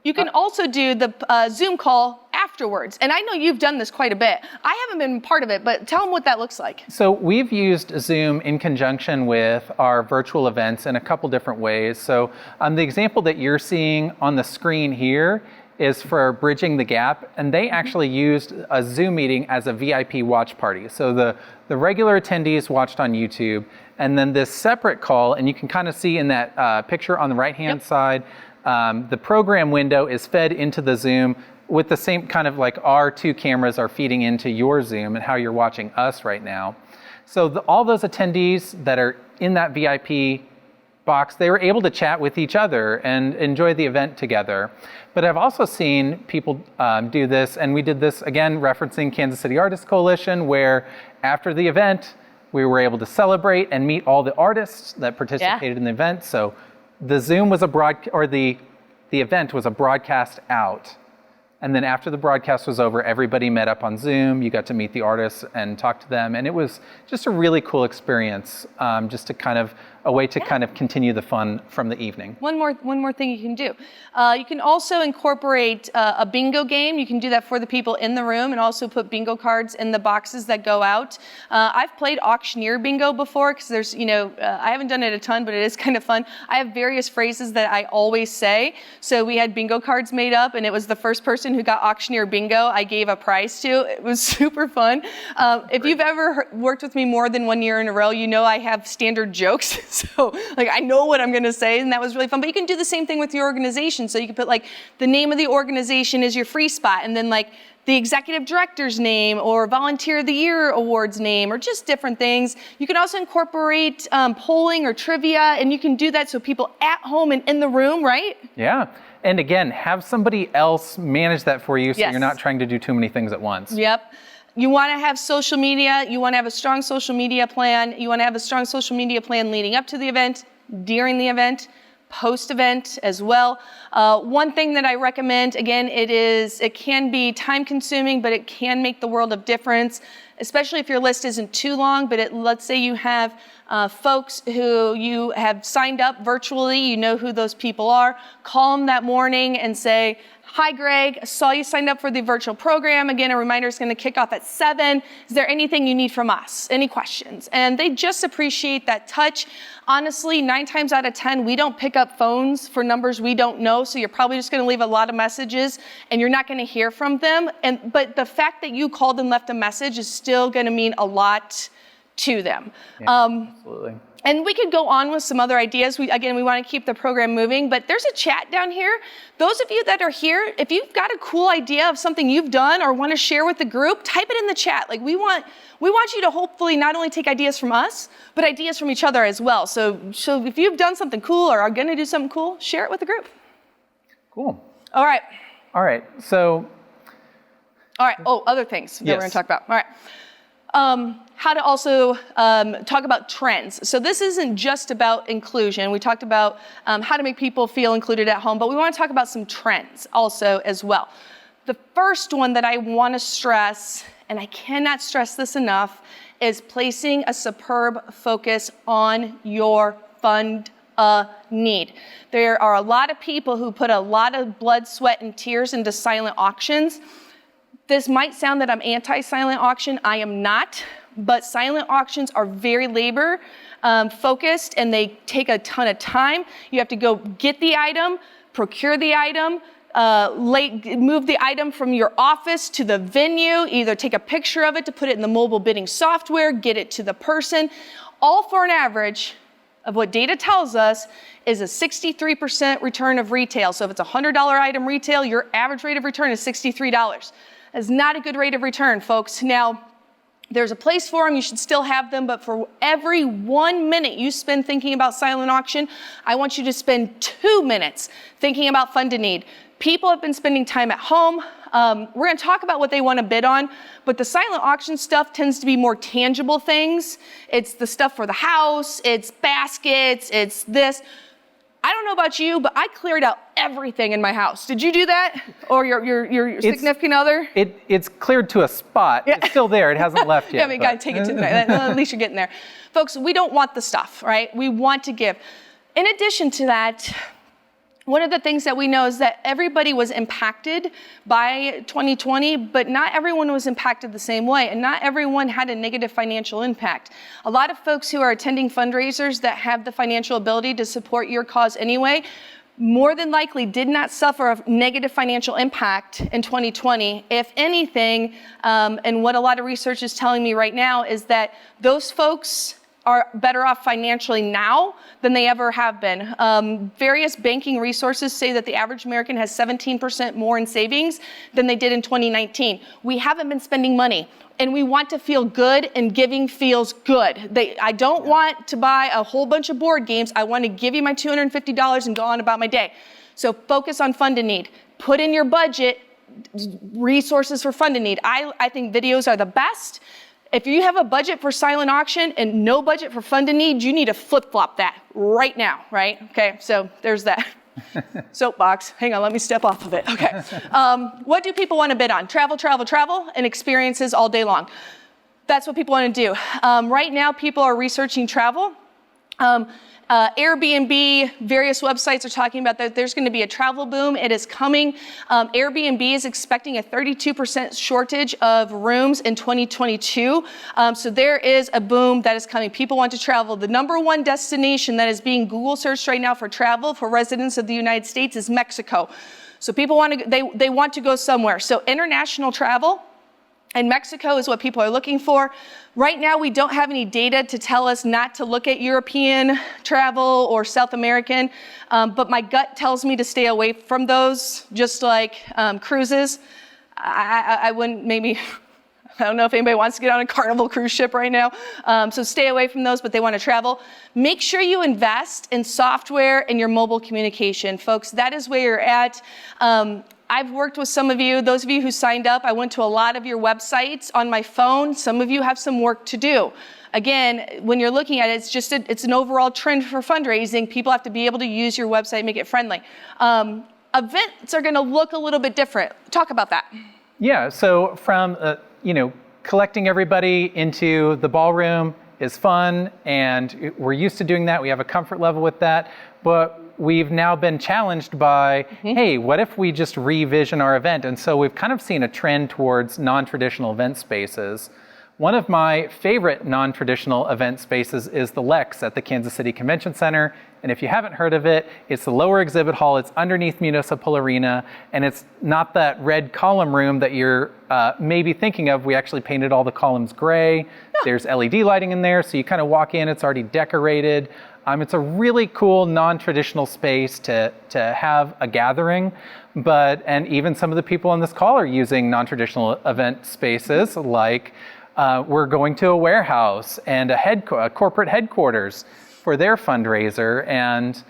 You can also do the Zoom call afterwards. And I know you've done this quite a bit. I haven't been part of it, but tell them what that looks like. So we've used Zoom in conjunction with our virtual events in a couple different ways. So the example that you're seeing on the screen here is for Bridging the Gap, and they actually used a Zoom meeting as a VIP watch party. So the regular attendees watched on YouTube, and then this separate call, and you can kind of see in that picture on the right-hand side, the program window is fed into the Zoom with the same kind of like our two cameras are feeding into your Zoom and how you're watching us right now. So all those attendees that are in that VIP box, they were able to chat with each other and enjoy the event together. But I've also seen people do this, and we did this again referencing Kansas City Artists Coalition, where after the event, we were able to celebrate and meet all the artists that participated in the event. So the Zoom was the event was a broadcast out. And then after the broadcast was over, everybody met up on Zoom. You got to meet the artists and talk to them. And it was just a really cool experience, just to kind of a way to kind of continue the fun from the evening. One more thing you can do. You can also incorporate a bingo game. You can do that for the people in the room and also put bingo cards in the boxes that go out. I've played auctioneer bingo before because there's, I haven't done it a ton, but it is kind of fun. I have various phrases that I always say. So we had bingo cards made up, and it was the first person who got auctioneer bingo I gave a prize to. It was super fun. If you've ever worked with me more than 1 year in a row, I have standard jokes. So I know what I'm going to say, and that was really fun. But you can do the same thing with your organization. So you can put the name of the organization is your free spot, and then the executive director's name or volunteer of the year awards name or just different things. You can also incorporate polling or trivia, and you can do that so people at home and in the room, right? Yeah. And again, have somebody else manage that for you so you're not trying to do too many things at once. Yep. You want to have social media. You want to have a strong social media plan. You want to have a strong social media plan leading up to the event, during the event, post-event as well. One thing that I recommend, again, it can be time consuming, but it can make the world of difference, especially if your list isn't too long, but let's say you have folks who you have signed up virtually, you know who those people are, call them that morning and say, Hi, Greg. Saw you signed up for the virtual program. Again, a reminder is going to kick off at 7. Is there anything you need from us? Any questions? And they just appreciate that touch. Honestly, 9 times out of 10, we don't pick up phones for numbers we don't know, so you're probably just going to leave a lot of messages, and you're not going to hear from them. But the fact that you called and left a message is still going to mean a lot to them. Yeah, absolutely. And we could go on with some other ideas. We want to keep the program moving, but there's a chat down here. Those of you that are here, if you've got a cool idea of something you've done or want to share with the group, type it in the chat. Like we want you to hopefully not only take ideas from us, but ideas from each other as well. So if you've done something cool or are going to do something cool, share it with the group. Cool. All right. So. All right. Oh, other things that we're going to talk about. All right. How to also talk about trends. So this isn't just about inclusion. We talked about how to make people feel included at home, but we want to talk about some trends also as well. The first one that I want to stress, and I cannot stress this enough, is placing a superb focus on your fund need. There are a lot of people who put a lot of blood, sweat, and tears into silent auctions. This might sound that I'm anti-silent auction. I am not, but silent auctions are very labor focused, and they take a ton of time. You have to go get the item, procure the item, move the item from your office to the venue, either take a picture of it to put it in the mobile bidding software, get it to the person, all for an average of what data tells us is a 63% return of retail. So if it's a $100 item retail, your average rate of return is $63. That's not a good rate of return, folks. Now, there's a place for them. You should still have them, but for every 1 minute you spend thinking about silent auction, I want you to spend 2 minutes thinking about fund to need. People have been spending time at home. We're going to talk about what they want to bid on, but the silent auction stuff tends to be more tangible things. It's the stuff for the house, it's baskets, it's this. I don't know about you, but I cleared out everything in my house. Did you do that? Or your significant other? It's cleared to a spot. Yeah. It's still there. It hasn't left yet. Yeah, we got to take it to the night. At least you're getting there. Folks, we don't want the stuff, right? We want to give. In addition to that, one of the things that we know is that everybody was impacted by 2020, but not everyone was impacted the same way, and not everyone had a negative financial impact. A lot of folks who are attending fundraisers that have the financial ability to support your cause anyway, more than likely did not suffer a negative financial impact in 2020. If anything, and what a lot of research is telling me right now is that those folks are better off financially now than they ever have been. Various banking resources say that the average American has 17% more in savings than they did in 2019. We haven't been spending money, and we want to feel good, and giving feels good. I don't want to buy a whole bunch of board games. I want to give you my $250 and go on about my day. So focus on fund to need. Put in your budget resources for fund to need. I think videos are the best. If you have a budget for silent auction and no budget for fund to need, you need to flip-flop that right now, right? Okay, so there's that. Soapbox. Hang on, let me step off of it. Okay. What do people want to bid on? Travel, travel, travel, and experiences all day long. That's what people want to do. Right now, people are researching travel. Airbnb, various websites are talking about that there's going to be a travel boom. It is coming. Airbnb is expecting a 32% shortage of rooms in 2022. So there is a boom that is coming. People want to travel. The number one destination that is being Google searched right now for travel for residents of the United States is Mexico. So people want to, they want to go somewhere. So international travel and Mexico is what people are looking for. Right now, we don't have any data to tell us not to look at European travel or South American, but my gut tells me to stay away from those, just like cruises. I wouldn't maybe, I don't know if anybody wants to get on a Carnival cruise ship right now, so stay away from those, but they want to travel. Make sure you invest in software and your mobile communication. Folks, that is where you're at. I've worked with some of you, those of you who signed up. I went to a lot of your websites on my phone. Some of you have some work to do. Again, when you're looking at it, it's an overall trend for fundraising. People have to be able to use your website, make it friendly. Events are going to look a little bit different. Talk about that. Yeah. So from collecting everybody into the ballroom, is fun, and we're used to doing that. We have a comfort level with that, but we've now been challenged by, hey, what if we just revision our event? And so we've kind of seen a trend towards non-traditional event spaces. One of my favorite non-traditional event spaces is the Lex at the Kansas City Convention Center. And if you haven't heard of it, it's the lower exhibit hall. It's underneath Municipal Arena, and it's not that red column room that you're maybe thinking of. We actually painted all the columns gray. There's LED lighting in there, so you kind of walk in, it's already decorated. It's a really cool non-traditional space to have a gathering, and even some of the people on this call are using non-traditional event spaces, like we're going to a warehouse and a corporate headquarters for their fundraiser, and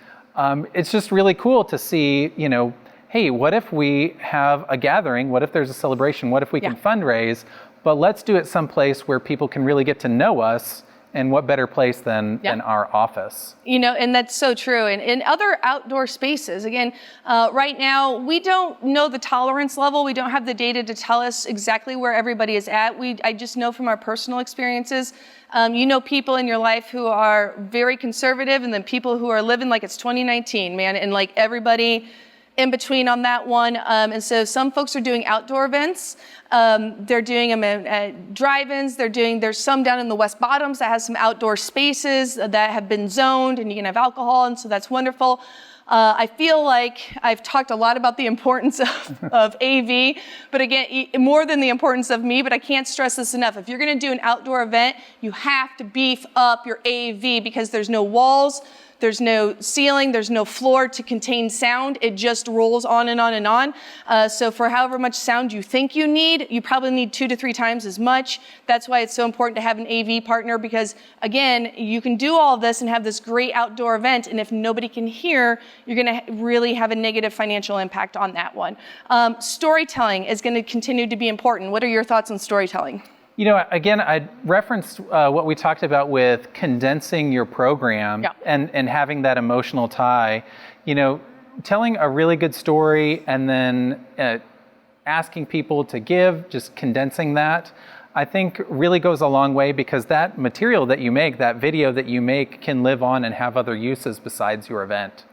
it's just really cool to see, hey, what if we have a gathering? What if there's a celebration? What if we can fundraise? But let's do it someplace where people can really get to know us. And what better place than our office? And that's so true. And in other outdoor spaces, again, right now, we don't know the tolerance level. We don't have the data to tell us exactly where everybody is at. I just know from our personal experiences, people in your life who are very conservative, and then people who are living like it's 2019, man, and like everybody in between on that one. And so some folks are doing outdoor events. They're doing them at drive-ins. There's some down in the West Bottoms that has some outdoor spaces that have been zoned, and you can have alcohol, and so that's wonderful. I feel like I've talked a lot about the importance of AV, but again, more than the importance of me, but I can't stress this enough. If you're gonna do an outdoor event, you have to beef up your AV, because there's no walls, there's no ceiling, there's no floor to contain sound. It just rolls on and on and on. So for however much sound you think you need, you probably need 2 to 3 times as much. That's why it's so important to have an AV partner, because again, you can do all of this and have this great outdoor event, and if nobody can hear, you're gonna really have a negative financial impact on that one. Storytelling is gonna continue to be important. What are your thoughts on storytelling? Again, I referenced what we talked about with condensing your program and having that emotional tie. Telling a really good story and then asking people to give, just condensing that, I think really goes a long way, because that material that you make, that video that you make, can live on and have other uses besides your event.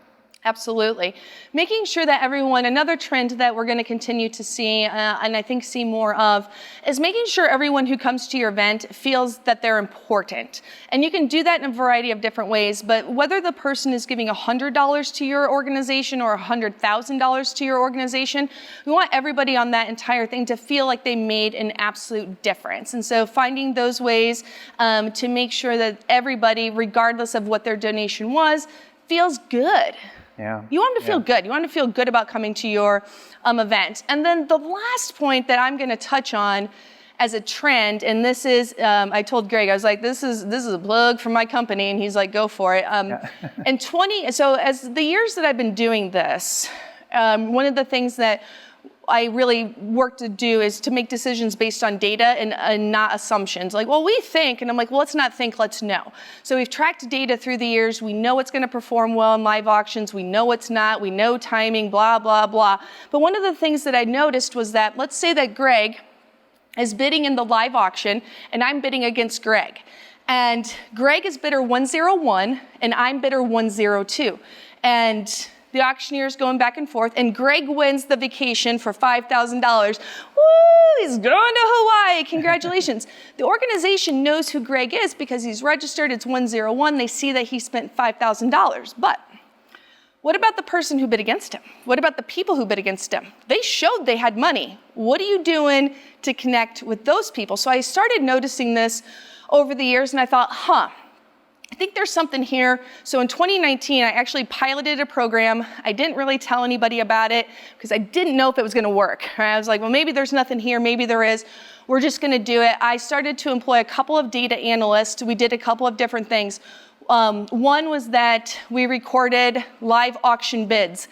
Absolutely. Making sure that everyone, another trend that we're going to continue to see, and I think see more of, is making sure everyone who comes to your event feels that they're important. And you can do that in a variety of different ways, but whether the person is giving $100 to your organization or $100,000 to your organization, we want everybody on that entire thing to feel like they made an absolute difference. And so finding those ways to make sure that everybody, regardless of what their donation was, feels good. Yeah. You want them to feel good. You want them to feel good about coming to your event. And then the last point that I'm going to touch on as a trend, and this is, I told Greg, I was like, this is a plug for my company, and he's like, go for it. So as the years that I've been doing this, one of the things that I really work to do is to make decisions based on data and not assumptions. Like, well, we think, and I'm like, well, let's not think, let's know. So we've tracked data through the years. We know what's going to perform well in live auctions. We know what's not. We know timing, blah, blah, blah. But one of the things that I noticed was that, let's say that Greg is bidding in the live auction, and I'm bidding against Greg. And Greg is bidder 101, and I'm bidder 102. And the auctioneer's going back and forth, and Greg wins the vacation for $5,000. Woo, he's going to Hawaii, congratulations. The organization knows who Greg is because he's registered, it's 101, they see that he spent $5,000. But what about the person who bid against him? What about the people who bid against him? They showed they had money. What are you doing to connect with those people? So I started noticing this over the years, and I thought, I think there's something here. So in 2019, I actually piloted a program. I didn't really tell anybody about it because I didn't know if it was going to work. I was like, well, maybe there's nothing here. Maybe there is. We're just going to do it. I started to employ a couple of data analysts. We did a couple of different things. One was that we recorded live auction bids,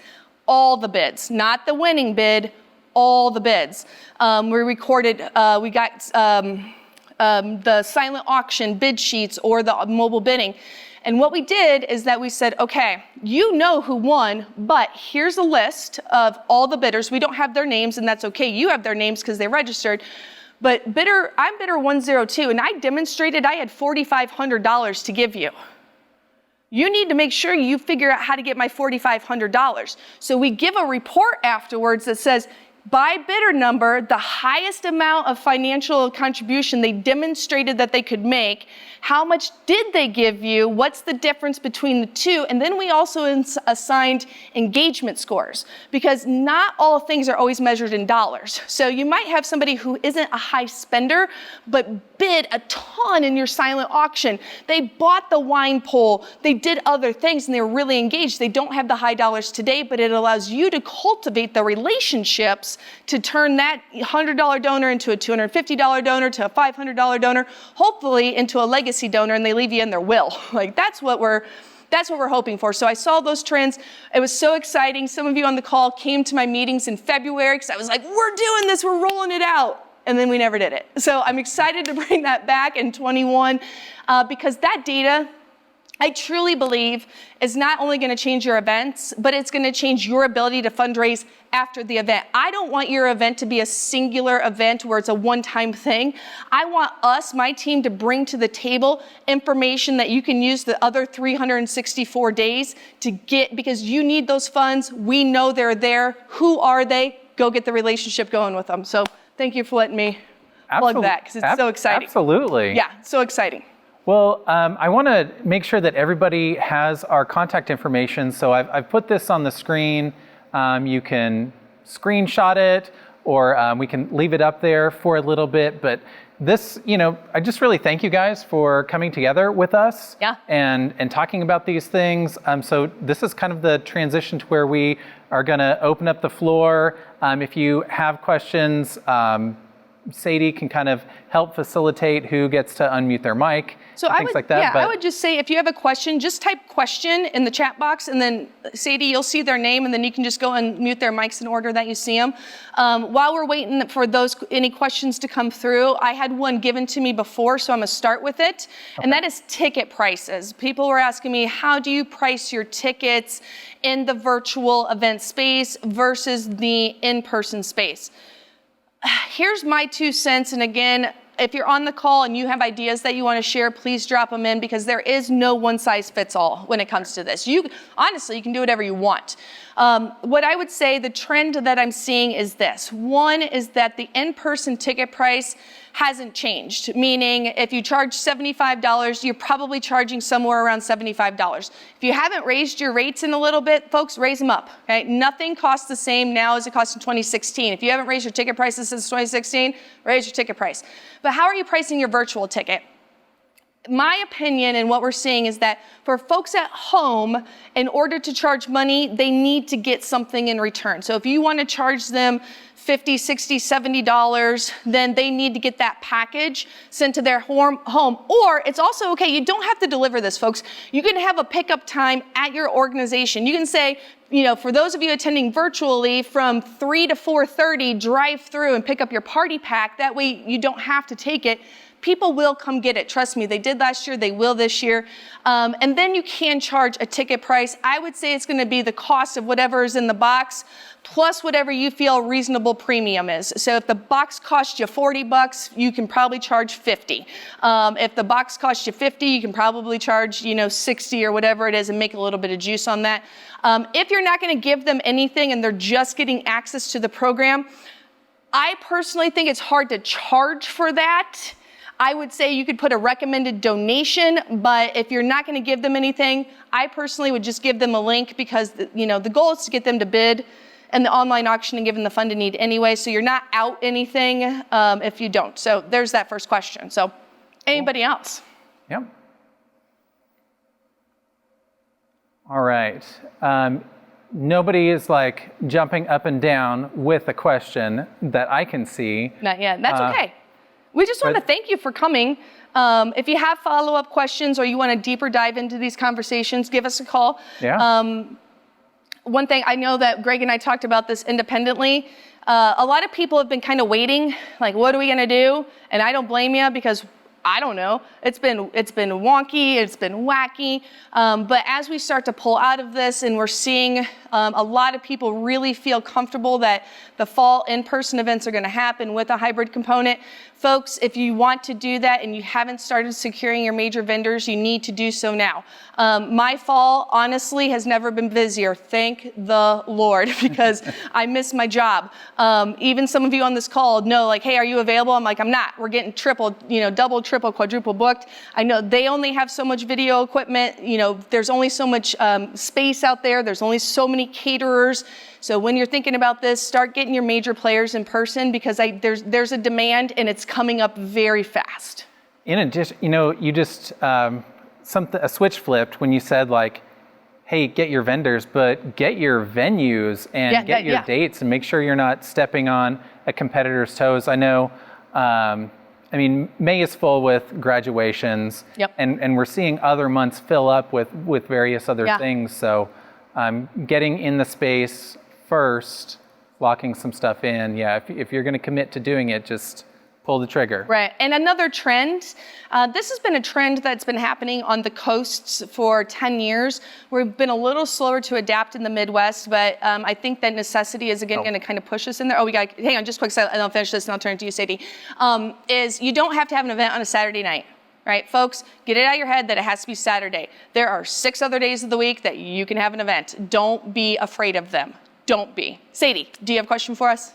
all the bids, not the winning bid, all the bids. We recorded, we got the silent auction bid sheets or the mobile bidding. And what we did is that we said, okay, you know who won, but here's a list of all the bidders. We don't have their names, and that's okay. You have their names because they registered. But I'm bidder 102, and I demonstrated I had $4,500 to give you. You need to make sure you figure out how to get my $4,500. So we give a report afterwards that says, by bidder number, the highest amount of financial contribution they demonstrated that they could make, how much did they give you, what's the difference between the two, and then we also assigned engagement scores, because not all things are always measured in dollars. So you might have somebody who isn't a high spender, but bid a ton in your silent auction. They bought the wine pole, they did other things, and they were really engaged. They don't have the high dollars today, but it allows you to cultivate the relationships to turn that $100 donor into a $250 donor, to a $500 donor, hopefully into a legacy donor, and they leave you in their will. Like that's what we're hoping for. So I saw those trends. It was so exciting. Some of you on the call came to my meetings in February because I was like, we're doing this, we're rolling it out. And then we never did it. So I'm excited to bring that back in 21 because that data, I truly believe, is not only going to change your events, but it's going to change your ability to fundraise after the event. I don't want your event to be a singular event where it's a one-time thing. I want us, my team, to bring to the table information that you can use the other 364 days to get, because you need those funds. We know they're there. Who are they? Go get the relationship going with them. So thank you for letting me plug that, because it's so exciting. Absolutely. Yeah, so exciting. Well, I want to make sure that everybody has our contact information. So I've put this on the screen. You can screenshot it, or we can leave it up there for a little bit. But this, I just really thank you guys for coming together with us and talking about these things. So this is kind of the transition to where we are going to open up the floor. If you have questions, Sadie can kind of help facilitate who gets to unmute their mic, things like that. Yeah, I would just say if you have a question, just type question in the chat box, and then Sadie, you'll see their name, and then you can just go and mute their mics in order that you see them. While we're waiting for any questions to come through, I had one given to me before, so I'm going to start with it, and that is ticket prices. People were asking me, how do you price your tickets in the virtual event space versus the in-person space? Here's my 2 cents, and again, if you're on the call and you have ideas that you want to share, please drop them in, because there is no one size fits all when it comes to this. Honestly, you can do whatever you want. What I would say, the trend that I'm seeing is this. One is that the in-person ticket price hasn't changed, meaning if you charge $75, you're probably charging somewhere around $75. If you haven't raised your rates in a little bit, folks, raise them up. Okay? Nothing costs the same now as it cost in 2016. If you haven't raised your ticket prices since 2016, raise your ticket price. But how are you pricing your virtual ticket? My opinion and what we're seeing is that for folks at home, in order to charge money, they need to get something in return. So if you want to charge them $50, $60, $70, then they need to get that package sent to their home. Or it's also okay, you don't have to deliver this, folks. You can have a pickup time at your organization. You can say, for those of you attending virtually, from 3 to 4:30, drive through and pick up your party pack. That way you don't have to take it. People will come get it. Trust me, they did last year, they will this year. And then you can charge a ticket price. I would say it's going to be the cost of whatever is in the box, plus whatever you feel reasonable premium is. So if the box costs you $40, you can probably charge $50. If the box costs you $50, you can probably charge, $60 or whatever it is, and make a little bit of juice on that. If you're not going to give them anything and they're just getting access to the program, I personally think it's hard to charge for that. I would say you could put a recommended donation, but if you're not going to give them anything, I personally would just give them a link, because the goal is to get them to bid in the online auction and give them the fund to need anyway. So you're not out anything if you don't. So there's that first question. So anybody else? Yep. All right. Nobody is jumping up and down with a question that I can see. Not yet. That's okay. We just want to thank you for coming. If you have follow-up questions or you want to deeper dive into these conversations, give us a call. Yeah. One thing, I know that Greg and I talked about this independently. A lot of people have been kind of waiting, what are we going to do? And I don't blame you, because I don't know. It's been wonky, it's been wacky. But as we start to pull out of this and we're seeing a lot of people really feel comfortable that the fall in-person events are going to happen with a hybrid component, folks, if you want to do that and you haven't started securing your major vendors, you need to do so now. My fall, honestly, has never been busier. Thank the Lord, because I miss my job. Even some of you on this call know, like, hey, are you available? I'm like, I'm not. We're getting double, triple, quadruple booked. I know they only have so much video equipment. There's only so much space out there. There's only so many caterers. So when you're thinking about this, start getting your major players in person, because there's a demand and it's coming up very fast. In addition, you just a switch flipped when you said, like, hey, get your vendors, but get your venues and get your dates, and make sure you're not stepping on a competitor's toes. I know, May is full with graduations, and we're seeing other months fill up with various other things. So getting in the space first, locking some stuff in. Yeah, if you're going to commit to doing it, just pull the trigger. Right. And another trend, this has been a trend that's been happening on the coasts for 10 years. We've been a little slower to adapt in the Midwest, but I think that necessity is again going to kind of push us in there. Oh, we got to hang on just quick, so I'll finish this and I'll turn it to you, Sadie. Is you don't have to have an event on a Saturday night. Right, folks, get it out of your head that it has to be Saturday. There are 6 other days of the week that you can have an event. Don't be afraid of them. Don't be. Sadie, do you have a question for us?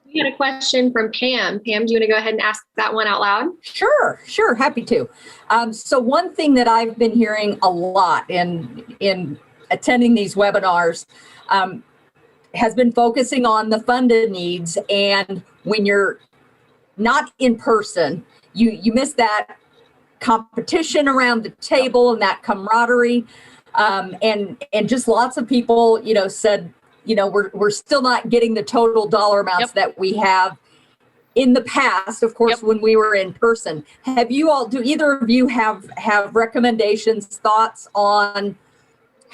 We had a question from Pam. Pam, do you want to go ahead and ask that one out loud? Sure, happy to. So one thing that I've been hearing a lot in attending these webinars has been focusing on the funded needs, and when you're not in person, you miss that competition around the table and that camaraderie, and just lots of people, said, we're still not getting the total dollar amounts that we have in the past, of course, when we were in person. Do either of you have recommendations, thoughts on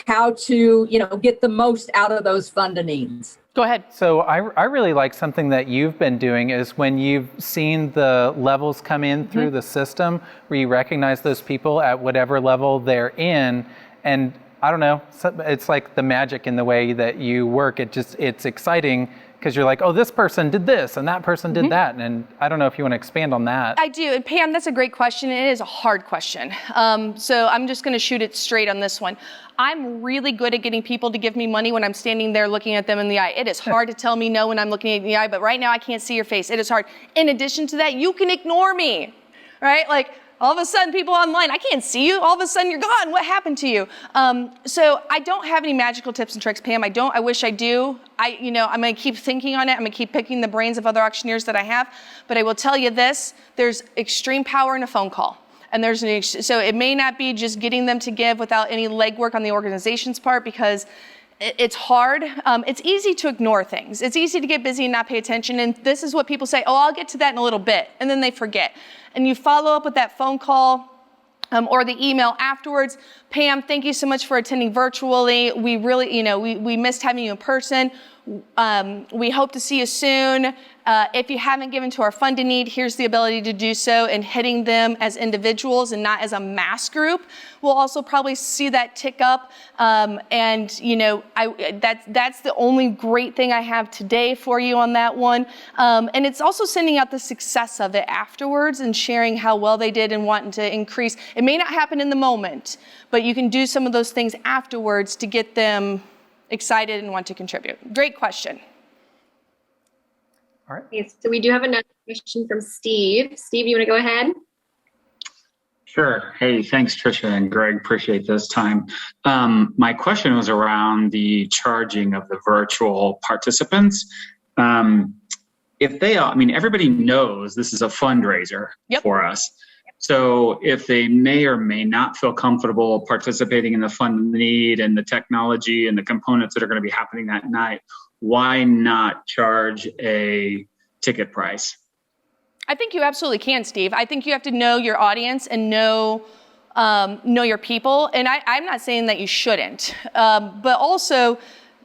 how to, get the most out of those funded needs? Go ahead. So I really like something that you've been doing is when you've seen the levels come in through the system, where you recognize those people at whatever level they're in. And I don't know, it's like the magic in the way that you work. It's exciting because you're like, oh, this person did this and that person did that. And I don't know if you want to expand on that. I do. And Pam, that's a great question. It is a hard question. So I'm just going to shoot it straight on this one. I'm really good at getting people to give me money when I'm standing there looking at them in the eye. It is hard to tell me no when I'm looking at you in the eye, but right now I can't see your face. It is hard. In addition to that, you can ignore me, right? Like, all of a sudden, people online, I can't see you. All of a sudden, you're gone. What happened to you? So I don't have any magical tips and tricks, Pam. I wish I do. I'm going to keep thinking on it. I'm going to keep picking the brains of other auctioneers that I have. But I will tell you this, there's extreme power in a phone call. And so it may not be just getting them to give without any legwork on the organization's part, because it's hard. It's easy to ignore things. It's easy to get busy and not pay attention. And this is what people say, oh, I'll get to that in a little bit. And then they forget. And you follow up with that phone call or the email afterwards. Pam, thank you so much for attending virtually. We really, we missed having you in person. We hope to see you soon. If you haven't given to our funded need, here's the ability to do so, and hitting them as individuals and not as a mass group. We'll also probably see that tick up. That's the only great thing I have today for you on that one. And it's also sending out the success of it afterwards and sharing how well they did and wanting to increase. It may not happen in the moment, but you can do some of those things afterwards to get them excited and want to contribute. Great question. All right. Okay, so we do have another question from Steve. Steve, you want to go ahead? Sure. Hey, thanks, Trisha and Greg. Appreciate this time. My question was around the charging of the virtual participants. Everybody knows this is a fundraiser for us. So if they may or may not feel comfortable participating in the fund need and the technology and the components that are going to be happening that night, why not charge a ticket price? I think you absolutely can, Steve. I think you have to know your audience and know your people. And I'm not saying that you shouldn't, but also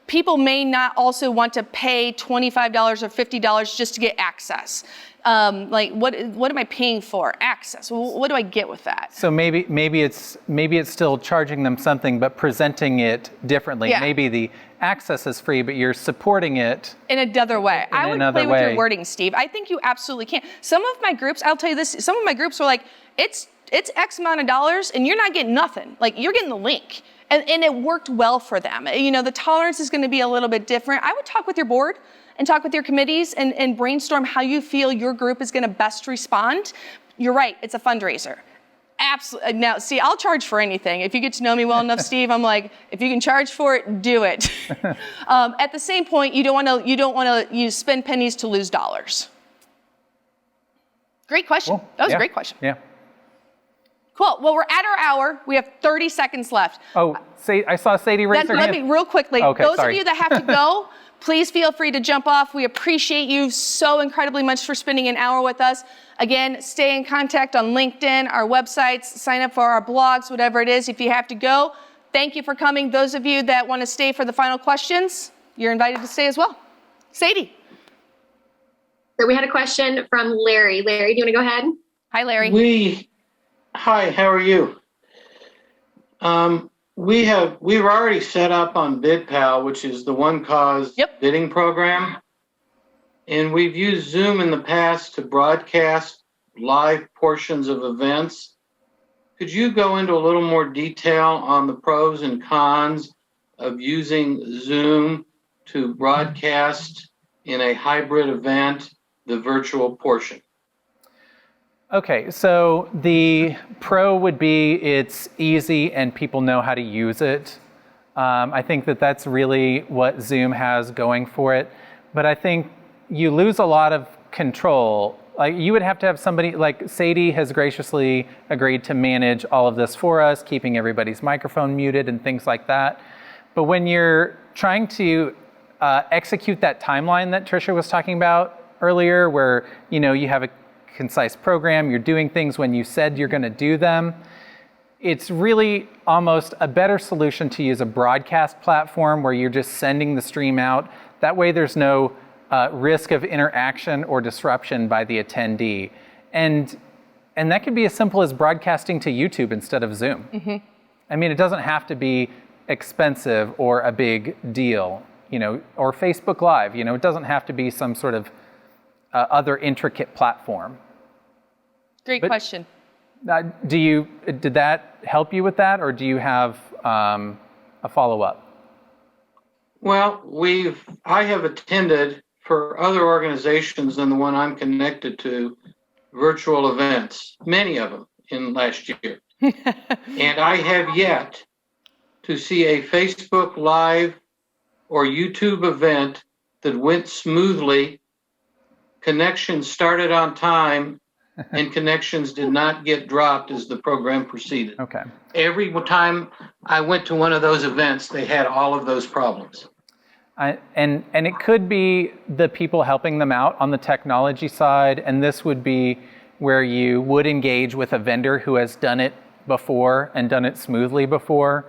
people may not also want to pay $25 or $50 just to get access. Like what am I paying for? Access. What do I get with that? So maybe it's still charging them something, but presenting it differently. Yeah. Maybe the access is free, but you're supporting it in another way. I would play with your wording, Steve. I think you absolutely can. Some of my groups, I'll tell you this, some of my groups were like, it's X amount of dollars and you're not getting nothing. Like you're getting the link. And it worked well for them. You know, the tolerance is going to be a little bit different. I would talk with your board and talk with your committees and brainstorm how you feel your group is going to best respond. You're right, it's a fundraiser. Absolutely. Now, see, I'll charge for anything. If you get to know me well enough, Steve, I'm like, if you can charge for it, do it. At the same point, you don't want to spend pennies to lose dollars. Great question. Cool. That was a great question. Yeah. Cool. Well, we're at our hour. We have 30 seconds left. Oh, I saw Sadie raise her hand. Let me real quickly. Okay, those sorry. of you that have to go, please feel free to jump off. We appreciate you so incredibly much for spending an hour with us. Again, stay in contact on LinkedIn, our websites, sign up for our blogs, whatever it is. If you have to go, thank you for coming. Those of you that want to stay for the final questions, you're invited to stay as well. Sadie. So we had a question from Larry. Larry, do you want to go ahead? Hi, Larry. Hi, how are you? We've already set up on BidPal, which is the One Cause bidding program. And we've used Zoom in the past to broadcast live portions of events. Could you go into a little more detail on the pros and cons of using Zoom to broadcast in a hybrid event, the virtual portion? Okay, so the pro would be it's easy and people know how to use it. I think that's really what Zoom has going for it. But I think you lose a lot of control. Like you would have to have somebody, like Sadie has graciously agreed to manage all of this for us, keeping everybody's microphone muted and things like that. But when you're trying to execute that timeline that Trisha was talking about earlier, where you have a concise program, you're doing things when you said you're going to do them, it's really almost a better solution to use a broadcast platform where you're just sending the stream out. That way there's no risk of interaction or disruption by the attendee. And that could be as simple as broadcasting to YouTube instead of Zoom. Mm-hmm. I mean, it doesn't have to be expensive or a big deal, or Facebook Live. It doesn't have to be some sort of other intricate platform. Great question. Did that help you with that, or do you have a follow-up? Well, I have attended for other organizations than the one I'm connected to, virtual events, many of them in last year. And I have yet to see a Facebook Live or YouTube event that went smoothly, connections started on time, and connections did not get dropped as the program proceeded. Okay. Every time I went to one of those events, they had all of those problems. And it could be the people helping them out on the technology side, and this would be where you would engage with a vendor who has done it before and done it smoothly before.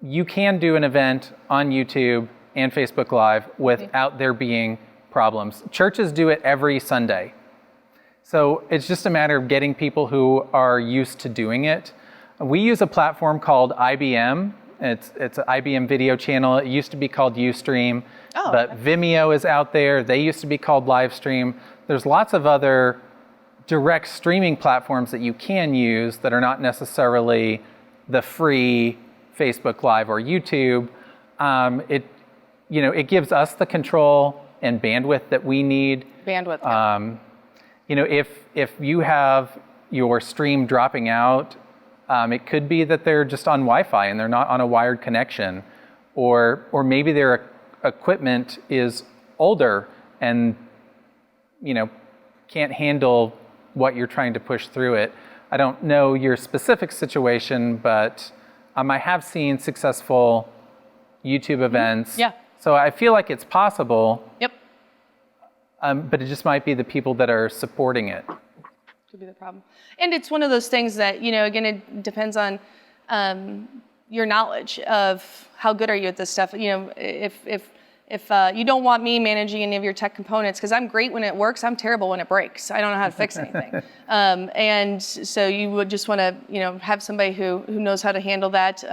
You can do an event on YouTube and Facebook Live without there being problems. Churches do it every Sunday. So it's just a matter of getting people who are used to doing it. We use a platform called IBM. It's an IBM video channel. It used to be called Ustream, but Vimeo is out there. They used to be called Livestream. There's lots of other direct streaming platforms that you can use that are not necessarily the free Facebook Live or YouTube. It gives us the control and bandwidth that we need. Bandwidth. If you have your stream dropping out, it could be that they're just on Wi-Fi and they're not on a wired connection, or maybe their equipment is older and can't handle what you're trying to push through it. I don't know your specific situation, but I have seen successful YouTube events. Yeah. So I feel like it's possible. Yep. But it just might be the people that are supporting it. Could be the problem. And it's one of those things that, again, it depends on if your knowledge of how good are you at this stuff. If if you don't want me managing any of your tech components, because I'm great when it works, I'm terrible when it breaks. I don't know how to fix anything. And so you would just want to, have somebody who knows how to handle that.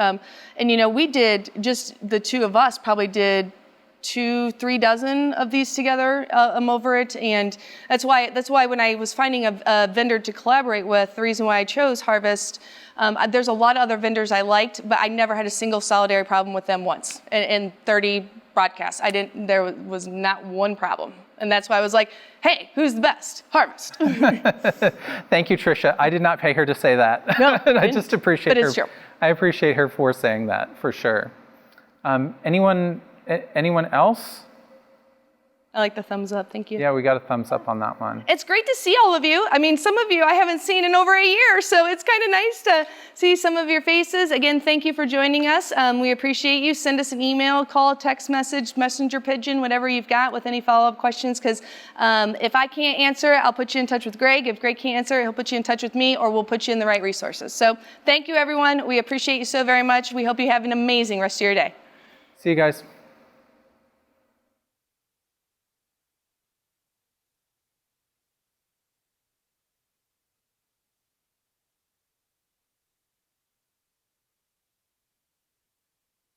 And we did, just the two of us probably did 2-3 dozen of these together over it, and that's why when I was finding a vendor to collaborate with, the reason why I chose Harvest, there's a lot of other vendors I liked, but I never had a single solidary problem with them once in 30 broadcasts. There was not one problem, and that's why I was like, hey, who's the best? Harvest. Thank you, Trisha. I did not pay her to say that. No, I just appreciate her. But it's true. I appreciate her for saying that, for sure. Anyone else? I like the thumbs up. Thank you. Yeah, we got a thumbs up on that one. It's great to see all of you. I mean, some of you I haven't seen in over a year, so it's kind of nice to see some of your faces. Again, thank you for joining us. We appreciate you. Send us an email, call, text message, messenger pigeon, whatever you've got with any follow-up questions, because if I can't answer it, I'll put you in touch with Greg. If Greg can't answer it, he'll put you in touch with me, or we'll put you in the right resources. So thank you, everyone. We appreciate you so very much. We hope you have an amazing rest of your day. See you guys.